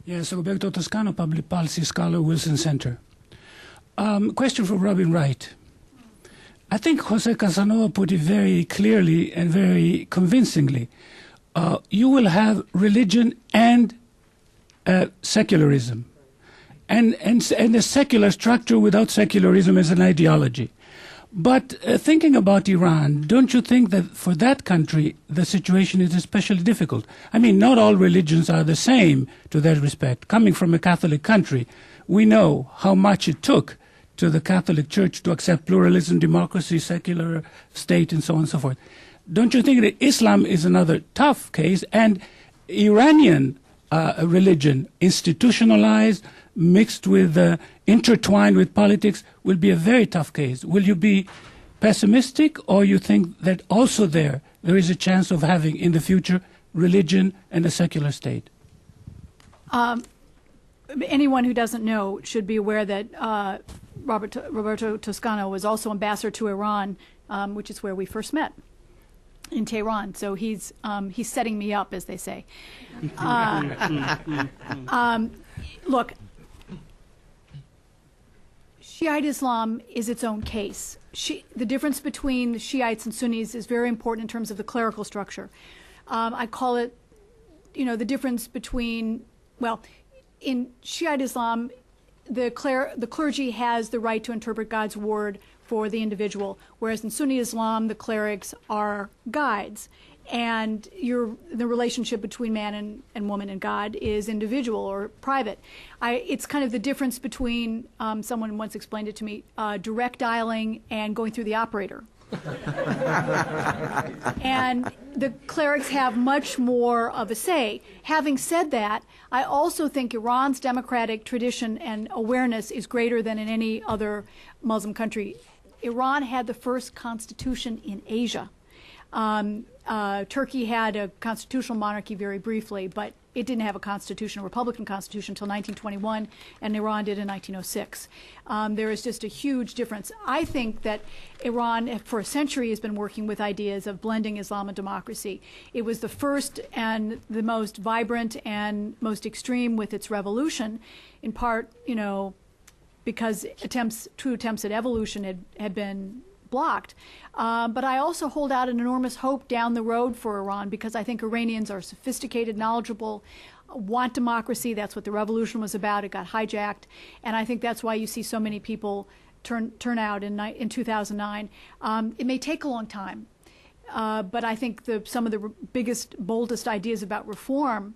Yes, Roberto Toscano, Public Policy Scholar, Wilson Center. Question for Robin Wright. I think Jose Casanova put it very clearly and very convincingly. You will have religion and secularism, and a secular structure without secularism as an ideology. But thinking about Iran, don't you think that for that country the situation is especially difficult? I mean, not all religions are the same to that respect. Coming from a Catholic country, we know how much it took to the Catholic Church to accept pluralism, democracy, secular state, and so on and so forth. Don't you think that Islam is another tough case, and Iranian religion, institutionalized, mixed with, intertwined with politics, will be a very tough case. Will you be pessimistic, or you think that also there is a chance of having in the future religion and a secular state? Anyone who doesn't know should be aware that Roberto Toscano was also ambassador to Iran, which is where we first met, in Tehran. So he's setting me up, as they say. Look, Shiite Islam is its own case. The difference between the Shiites and Sunnis is very important in terms of the clerical structure. I call it, the difference between, in Shiite Islam, the clergy has the right to interpret God's word for the individual, whereas in Sunni Islam, the clerics are guides, and the relationship between man and woman and God is individual or private. It's kind of the difference between, someone once explained it to me, direct dialing and going through the operator. And the clerics have much more of a say. Having said that, I also think Iran's democratic tradition and awareness is greater than in any other Muslim country. Iran had the first constitution in Asia. Turkey had a constitutional monarchy very briefly, but it didn't have a constitution, a republican constitution, until 1921, and Iran did in 1906. There is just a huge difference. I think that Iran, for a century, has been working with ideas of blending Islam and democracy. It was the first and the most vibrant and most extreme with its revolution, in part, because true attempts at evolution had been blocked. But I also hold out an enormous hope down the road for Iran, because I think Iranians are sophisticated, knowledgeable, want democracy. That's what the revolution was about. It got hijacked. And I think that's why you see so many people turn out in 2009. It may take a long time, but I think some of the biggest, boldest ideas about reform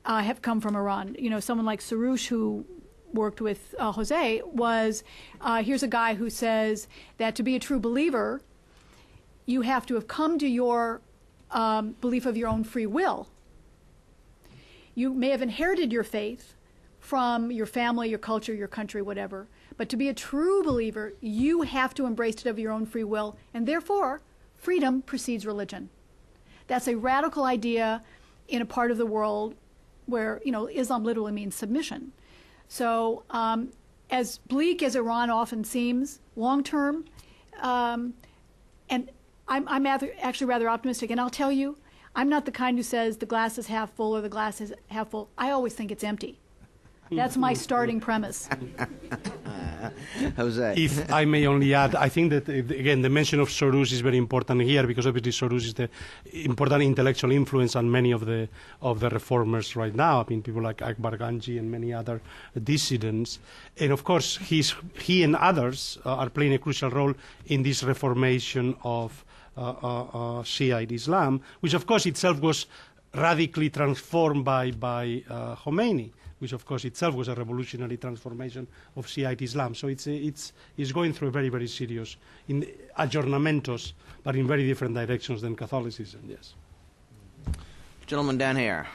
have come from Iran. You know, someone like Soroush, who worked with Jose, here's a guy who says that to be a true believer, you have to have come to your belief of your own free will. You may have inherited your faith from your family, your culture, your country, whatever, but to be a true believer, you have to embrace it of your own free will, and therefore, freedom precedes religion. That's a radical idea in a part of the world where, you know, Islam literally means submission. So as bleak as Iran often seems, long term, and I'm actually rather optimistic, and I'll tell you, I'm not the kind who says the glass is half full or the glass is half full. I always think it's empty. That's my starting premise. Jose. If I may only add, I think that, again, the mention of Soroush is very important here, because obviously Soroush is the important intellectual influence on many of the reformers right now. I mean, people like Akbar Ganji and many other dissidents. And of course, he and others are playing a crucial role in this reformation of Shiite Islam, which of course itself was radically transformed by Khomeini, which of course itself was a revolutionary transformation of Shiite Islam. So it's going through a very, very serious adjournamentos, but in very different directions than Catholicism, yes. Gentleman down here.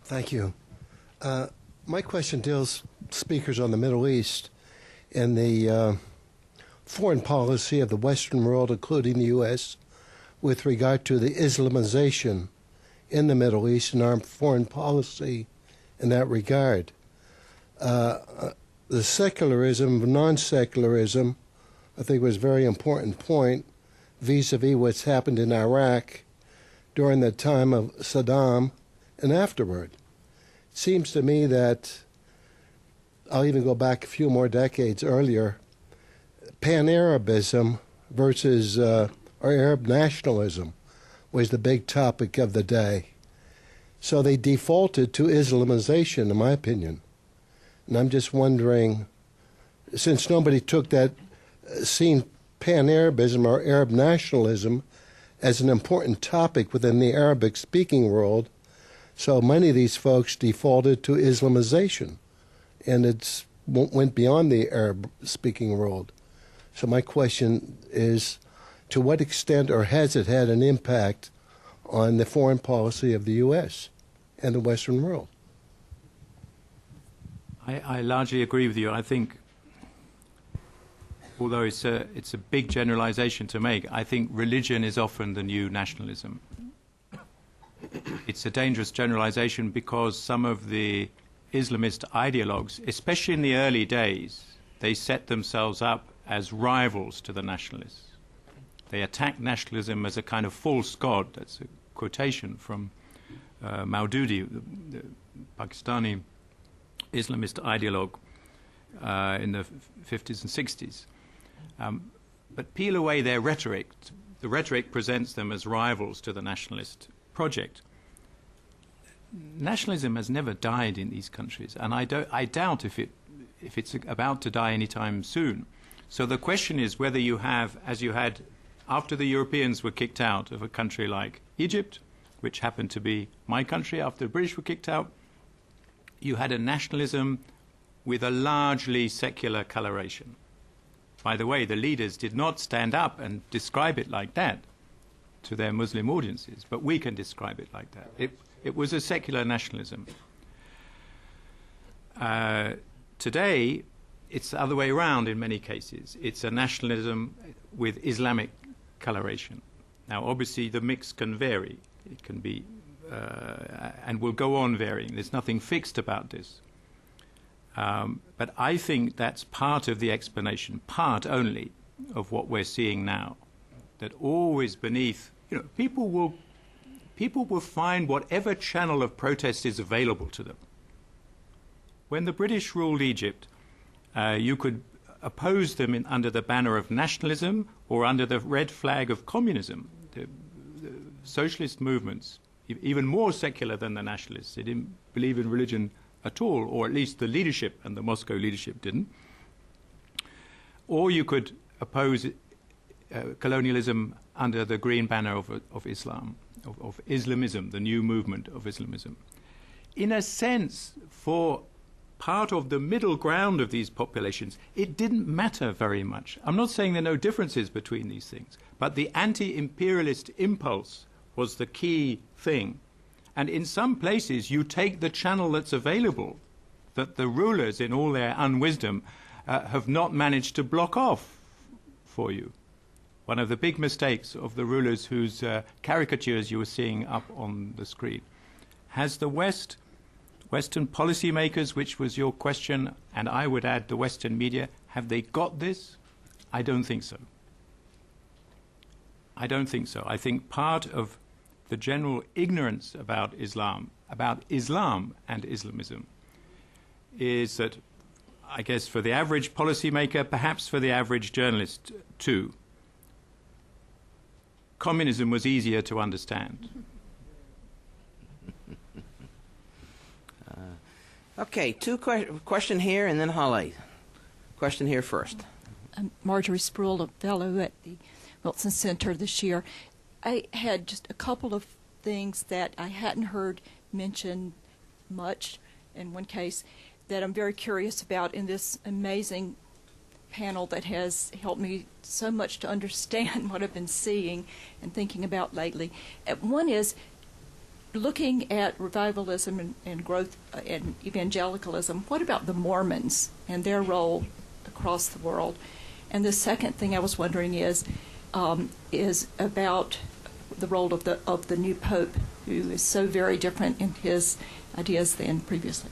Thank you. My question deals, speakers, on the Middle East and the foreign policy of the Western world, including the U.S., with regard to the Islamization in the Middle East and our foreign policy in that regard. The secularism, non-secularism, I think was a very important point vis-a-vis what's happened in Iraq during the time of Saddam and afterward. It seems to me that, I'll even go back a few more decades earlier, Pan-Arabism versus or Arab nationalism was the big topic of the day. So they defaulted to Islamization, in my opinion. And I'm just wondering, since nobody took that, seen Pan-Arabism or Arab nationalism as an important topic within the Arabic-speaking world, so many of these folks defaulted to Islamization, and it went beyond the Arab-speaking world. So my question is, to what extent, or has it had an impact on the foreign policy of the U.S. and the Western world? I largely agree with you. I think, although it's a big generalization to make, I think religion is often the new nationalism. It's a dangerous generalization because some of the Islamist ideologues, especially in the early days, they set themselves up as rivals to the nationalists. They attack nationalism as a kind of false god. That's a quotation from Maududi, the Pakistani Islamist ideologue in the 50s and 60s. But peel away their rhetoric. The rhetoric presents them as rivals to the nationalist project. Nationalism has never died in these countries, and I doubt if it's about to die anytime soon. So the question is whether you have, as you had after the Europeans were kicked out of a country like Egypt, which happened to be my country after the British were kicked out, you had a nationalism with a largely secular coloration. By the way, the leaders did not stand up and describe it like that to their Muslim audiences, but we can describe it like that. It was a secular nationalism. Today, it's the other way around in many cases. It's a nationalism with Islamic coloration. Now, obviously, the mix can vary. It can be, and will go on varying. There's nothing fixed about this. But I think that's part of the explanation, part only, of what we're seeing now. That always beneath, people will people will find whatever channel of protest is available to them. When the British ruled Egypt, you could oppose them under the banner of nationalism or under the red flag of communism. The socialist movements, even more secular than the nationalists, they didn't believe in religion at all, or at least the leadership and the Moscow leadership didn't. Or you could oppose colonialism under the green banner of Islam, of Islamism, the new movement of Islamism. In a sense, for part of the middle ground of these populations, it didn't matter very much. I'm not saying there are no differences between these things, but the anti-imperialist impulse was the key thing. And in some places, you take the channel that's available, that the rulers, in all their unwisdom, have not managed to block off for you. One of the big mistakes of the rulers whose caricatures you were seeing up on the screen. Has the Western policymakers, which was your question, and I would add the Western media, have they got this? I don't think so. I don't think so. I think part of the general ignorance about Islam and Islamism, is that, I guess for the average policymaker, perhaps for the average journalist too, communism was easier to understand. Okay, question here and then Holly. Question here first. Marjorie Sproul, a fellow at the Wilson Center this year. I had just a couple of things that I hadn't heard mentioned much in one case that I'm very curious about in this amazing panel that has helped me so much to understand what I've been seeing and thinking about lately. One is looking at revivalism and growth and evangelicalism. What about the Mormons and their role across the world? And the second thing I was wondering is about the role of the new Pope, who is so very different in his ideas than previously.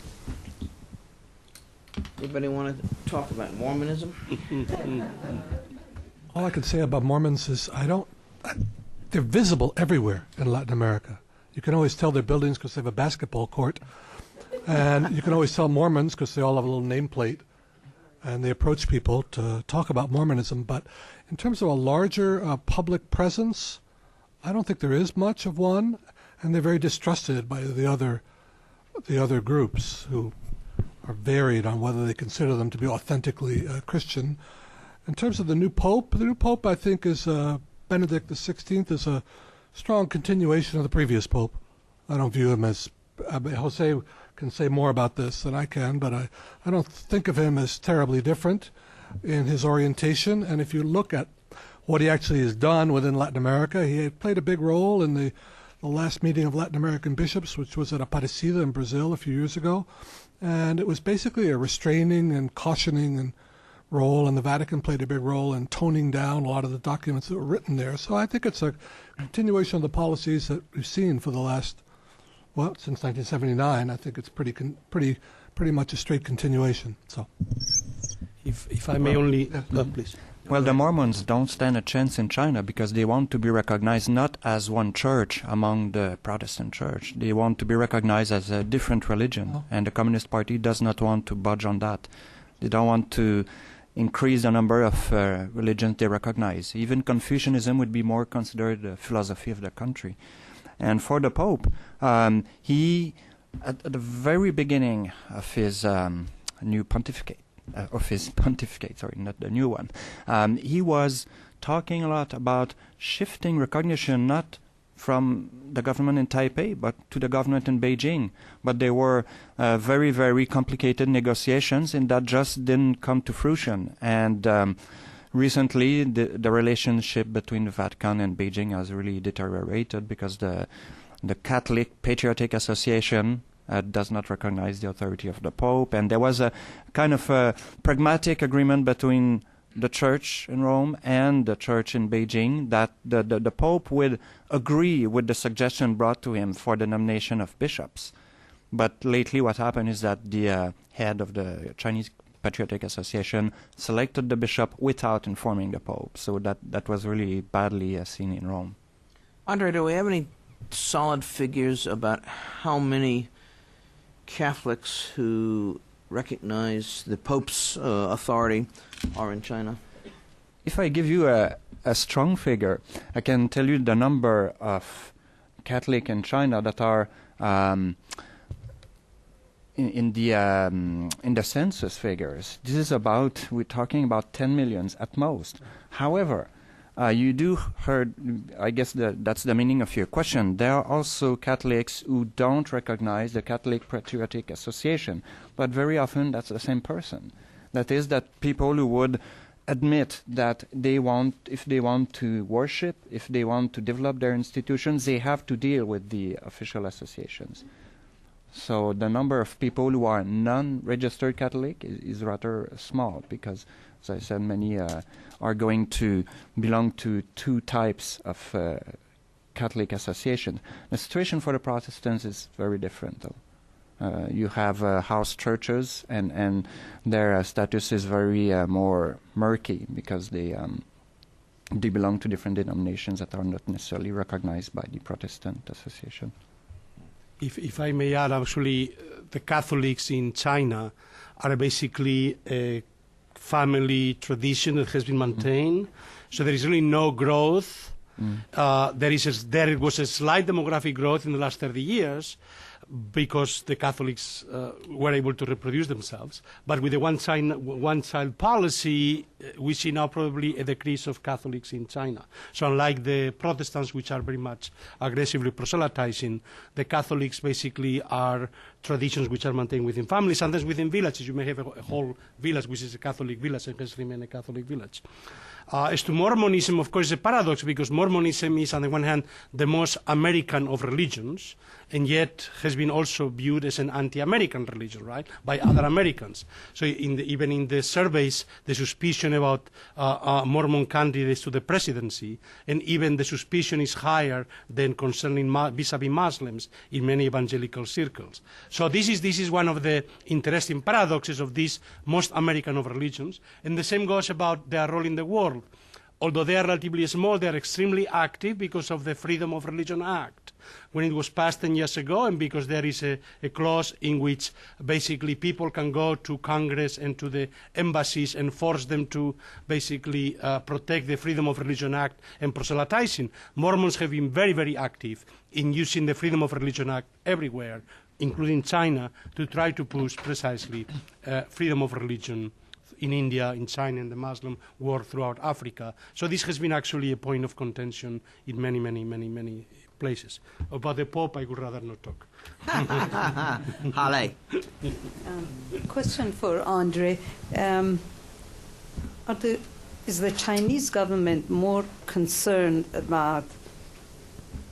Anybody want to talk about Mormonism? All I can say about Mormons is they're visible everywhere in Latin America. You can always tell their buildings because they have a basketball court. And you can always tell Mormons because they all have a little nameplate. And they approach people to talk about Mormonism. But in terms of a larger public presence, I don't think there is much of one. And they're very distrusted by the other groups who are varied on whether they consider them to be authentically Christian. In terms of the new Pope, I think, is Benedict XVI, is a strong continuation of the previous Pope. I don't view him as, Jose can say more about this than I can, but I don't think of him as terribly different in his orientation. And if you look at what he actually has done within Latin America, he had played a big role in the last meeting of Latin American bishops, which was at Aparecida in Brazil a few years ago. And it was basically a restraining and cautioning role, and the Vatican played a big role in toning down a lot of the documents that were written there. So I think it's a continuation of the policies that we've seen for the last, since 1979. I think it's pretty much a straight continuation. So, if I may only, please. Well, the Mormons don't stand a chance in China because they want to be recognized not as one church among the Protestant church. They want to be recognized as a different religion, and the Communist Party does not want to budge on that. They don't want to increase the number of religions they recognize. Even Confucianism would be more considered the philosophy of the country. And for the Pope, he, at the very beginning of his new pontificate, not the new one, he was talking a lot about shifting recognition not from the government in Taipei, but to the government in Beijing. But there were very, very complicated negotiations, and that just didn't come to fruition. And recently, the relationship between the Vatican and Beijing has really deteriorated because the Catholic Patriotic Association does not recognize the authority of the Pope. And there was a kind of a pragmatic agreement between the church in Rome and the church in Beijing that the Pope would agree with the suggestion brought to him for the nomination of bishops. But lately what happened is that the head of the Chinese Patriotic Association selected the bishop without informing the Pope. So that was really badly seen in Rome. Andre, do we have any solid figures about how many Catholics who recognize the Pope's authority are in China? If I give you a strong figure, I can tell you the number of Catholic in China that are in the census figures. This is about, we're talking about 10 millions at most. However, you do heard, I guess that's the meaning of your question. There are also Catholics who don't recognize the Catholic Patriotic Association, but very often that's the same person. That is, that people who would admit that if they want to worship, if they want to develop their institutions, they have to deal with the official associations. So the number of people who are non-registered Catholic is rather small because, as I said, many are going to belong to two types of Catholic associations. The situation for the Protestants is very different, though. You have house churches, and their status is very more murky because they belong to different denominations that are not necessarily recognized by the Protestant Association. If I may add, actually, the Catholics in China are basically a family tradition that has been maintained. So there is really no growth. There was a slight demographic growth in the last 30 years because the Catholics were able to reproduce themselves. But with the one-child policy, we see now probably a decrease of Catholics in China. So unlike the Protestants, which are very much aggressively proselytizing, the Catholics basically are traditions which are maintained within families, sometimes within villages. You may have a whole village which is a Catholic village and has remained a Catholic village. As to Mormonism, of course, it's a paradox because Mormonism is, on the one hand, the most American of religions, and yet has been also viewed as an anti-American religion, right, by other Americans. So even in the surveys, the suspicion about Mormon candidates to the presidency, and even the suspicion is higher than concerning vis-a-vis Muslims in many evangelical circles. So this is one of the interesting paradoxes of these most American of religions, and the same goes about their role in the world. Although they are relatively small, they are extremely active because of the Freedom of Religion Act, when it was passed 10 years ago, and because there is a clause in which basically people can go to Congress and to the embassies and force them to basically protect the Freedom of Religion Act and proselytizing. Mormons have been very, very active in using the Freedom of Religion Act everywhere, including China, to try to push precisely freedom of religion in India, in China, and the Muslim world throughout Africa. So this has been actually a point of contention in many, many, many, many places. About the Pope, I would rather not talk. Hale. Question for Andre. Is the Chinese government more concerned about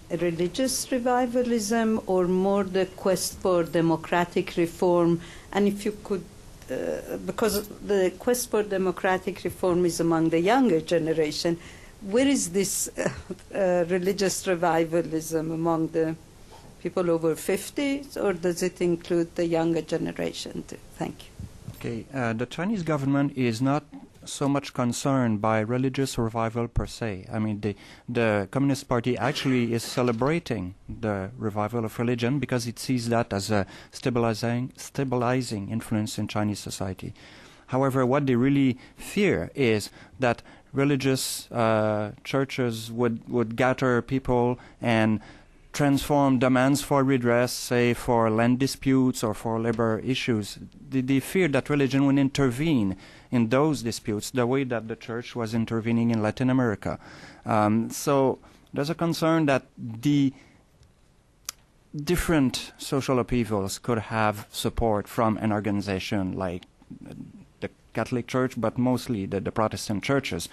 religious revivalism or more the quest for democratic reform? And if you could, because the quest for democratic reform is among the younger generation, where is this religious revivalism among the people over 50, or does it include the younger generation too? Thank you. Okay, the Chinese government is not so much concerned by religious revival per se. I mean, the Communist Party actually is celebrating the revival of religion because it sees that as a stabilizing influence in Chinese society. However, what they really fear is that religious churches would gather people and transform demands for redress, say for land disputes or for labor issues. They fear that religion will intervene in those disputes the way that the church was intervening in Latin America. So there's a concern that the different social upheavals could have support from an organization like the Catholic Church, but mostly the Protestant churches.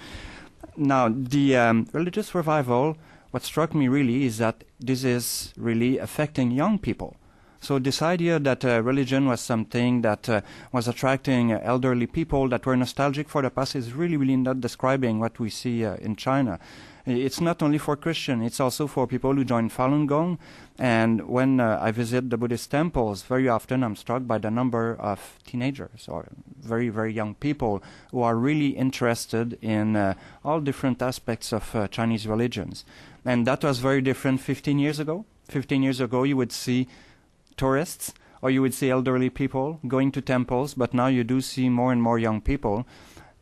Now, the religious revival, what struck me really is that this is really affecting young people. So this idea that religion was something that was attracting elderly people that were nostalgic for the past is really, really not describing what we see in China. It's not only for Christians, it's also for people who join Falun Gong. And when I visit the Buddhist temples, very often I'm struck by the number of teenagers or very, very young people who are really interested in all different aspects of Chinese religions. And that was very different 15 years ago. 15 years ago, you would see tourists or you would see elderly people going to temples, but now you do see more and more young people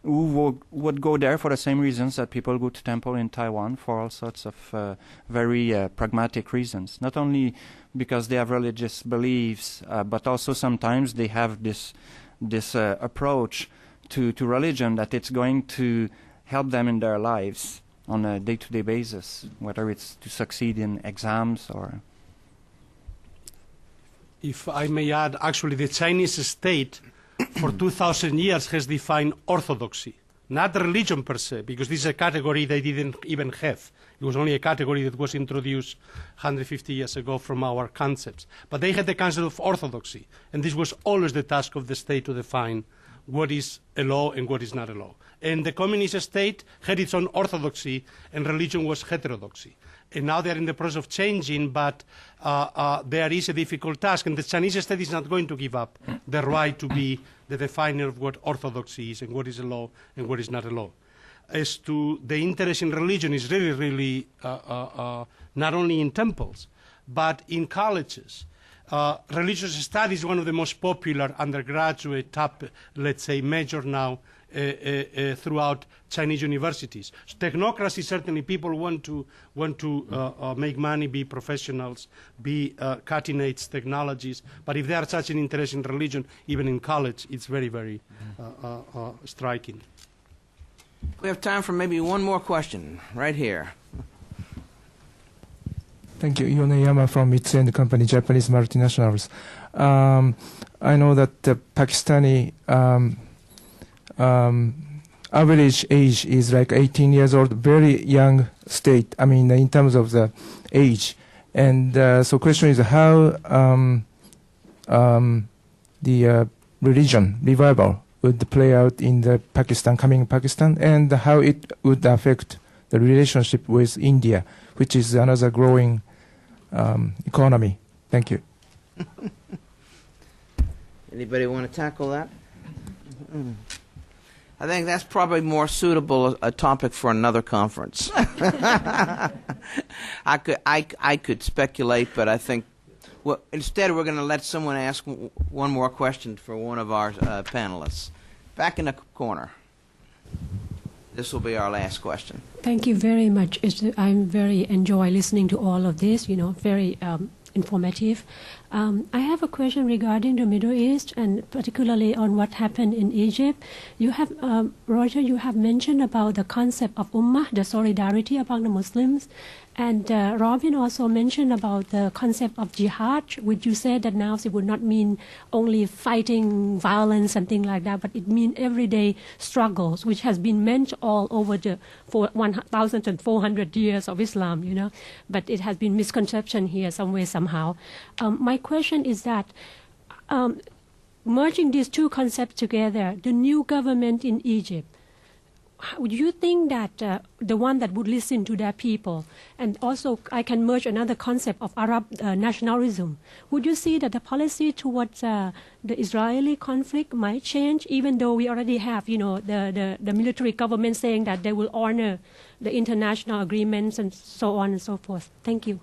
who would go there for the same reasons that people go to temple in Taiwan, for all sorts of very pragmatic reasons. Not only because they have religious beliefs, but also sometimes they have this approach to religion that it's going to help them in their lives on a day-to-day basis, whether it's to succeed in exams or... If I may add, actually the Chinese state for 2,000 years has defined orthodoxy, not religion per se, because this is a category they didn't even have. It was only a category that was introduced 150 years ago from our concepts. But they had the concept of orthodoxy, and this was always the task of the state to define what is a law and what is not a law. And the communist state had its own orthodoxy, and religion was heterodoxy. And now they are in the process of changing, but there is a difficult task, and the Chinese state is not going to give up the right to be the definer of what orthodoxy is and what is a law and what is not a law. As to the interest in religion is really, really not only in temples, but in colleges. Religious studies is one of the most popular undergraduate top, let's say, major now throughout Chinese universities. So technocracy, certainly people want to make money, be professionals, be cutting-edge technologies. But if there are such an interest in religion, even in college, it's very, very striking. We have time for maybe one more question right here. Thank you. Yoneyama from Mitsui & Company, Japanese multinationals. I know that the Pakistani average age is like 18 years old, very young state, I mean, in terms of the age. And so question is how the religion revival would play out in the coming Pakistan, and how it would affect the relationship with India, which is another growing economy. Thank you. Anybody want to tackle that? I think that's probably more suitable a topic for another conference. I could speculate, but I think instead we're going to let someone ask one more question for one of our panelists. Back in the corner. This will be our last question. Thank you very much. I'm very enjoy listening to all of this. Very informative. I have a question regarding the Middle East and particularly on what happened in Egypt. You have, Roger, you have mentioned about the concept of ummah, the solidarity among the Muslims. And Robin also mentioned about the concept of jihad, which you said that now it would not mean only fighting violence and things like that, but it means everyday struggles, which has been meant all over the 1,400 years of Islam, But it has been misconception here some way, somehow. My question is that merging these two concepts together, the new government in Egypt, would you think that the one that would listen to their people, and also I can merge another concept of Arab nationalism, would you see that the policy towards the Israeli conflict might change, even though we already have, the military government saying that they will honor the international agreements and so on and so forth? Thank you.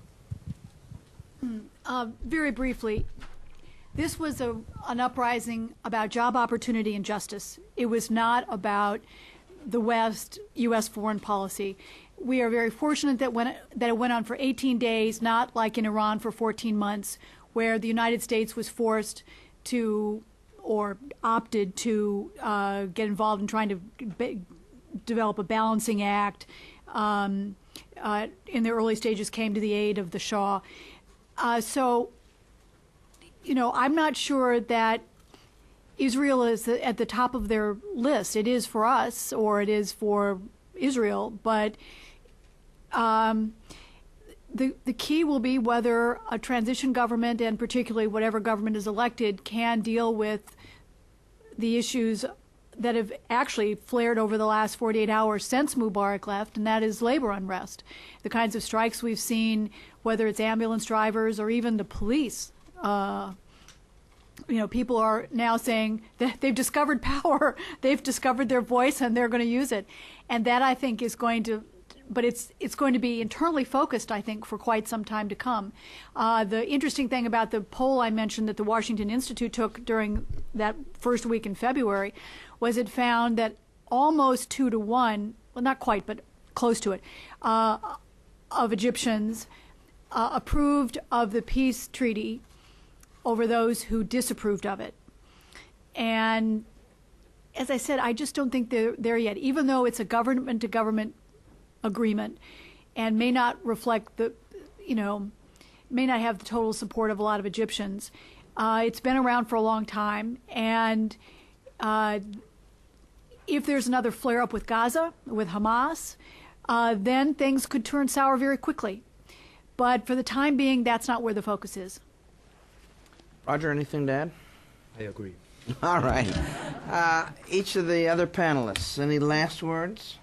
Very briefly, this was an uprising about job opportunity and justice. It was not about the West, U.S. foreign policy. We are very fortunate that it went on for 18 days, not like in Iran for 14 months, where the United States was forced to, or opted to, get involved in trying to develop a balancing act. In the early stages, came to the aid of the Shah. So, I'm not sure that Israel is at the top of their list. It is for us, or it is for Israel, but the key will be whether a transition government, and particularly whatever government is elected, can deal with the issues that have actually flared over the last 48 hours since Mubarak left, and that is labor unrest. The kinds of strikes we've seen, whether it's ambulance drivers or even the police, people are now saying that they've discovered power, they've discovered their voice, and they're going to use it. And that, I think, is going to, but it's going to be internally focused, I think, for quite some time to come. The interesting thing about the poll I mentioned that the Washington Institute took during that first week in February was it found that almost 2 to 1, well, not quite, but close to it, of Egyptians approved of the peace treaty over those who disapproved of it. And as I said, I just don't think they're there yet, even though it's a government-to-government agreement and may not reflect may not have the total support of a lot of Egyptians. It's been around for a long time, and if there's another flare-up with Gaza, with Hamas, then things could turn sour very quickly. But for the time being, that's not where the focus is. Roger, anything to add? I agree. All right. Each of the other panelists, any last words?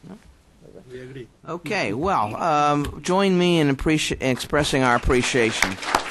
No? We agree. Okay, well, join me in expressing our appreciation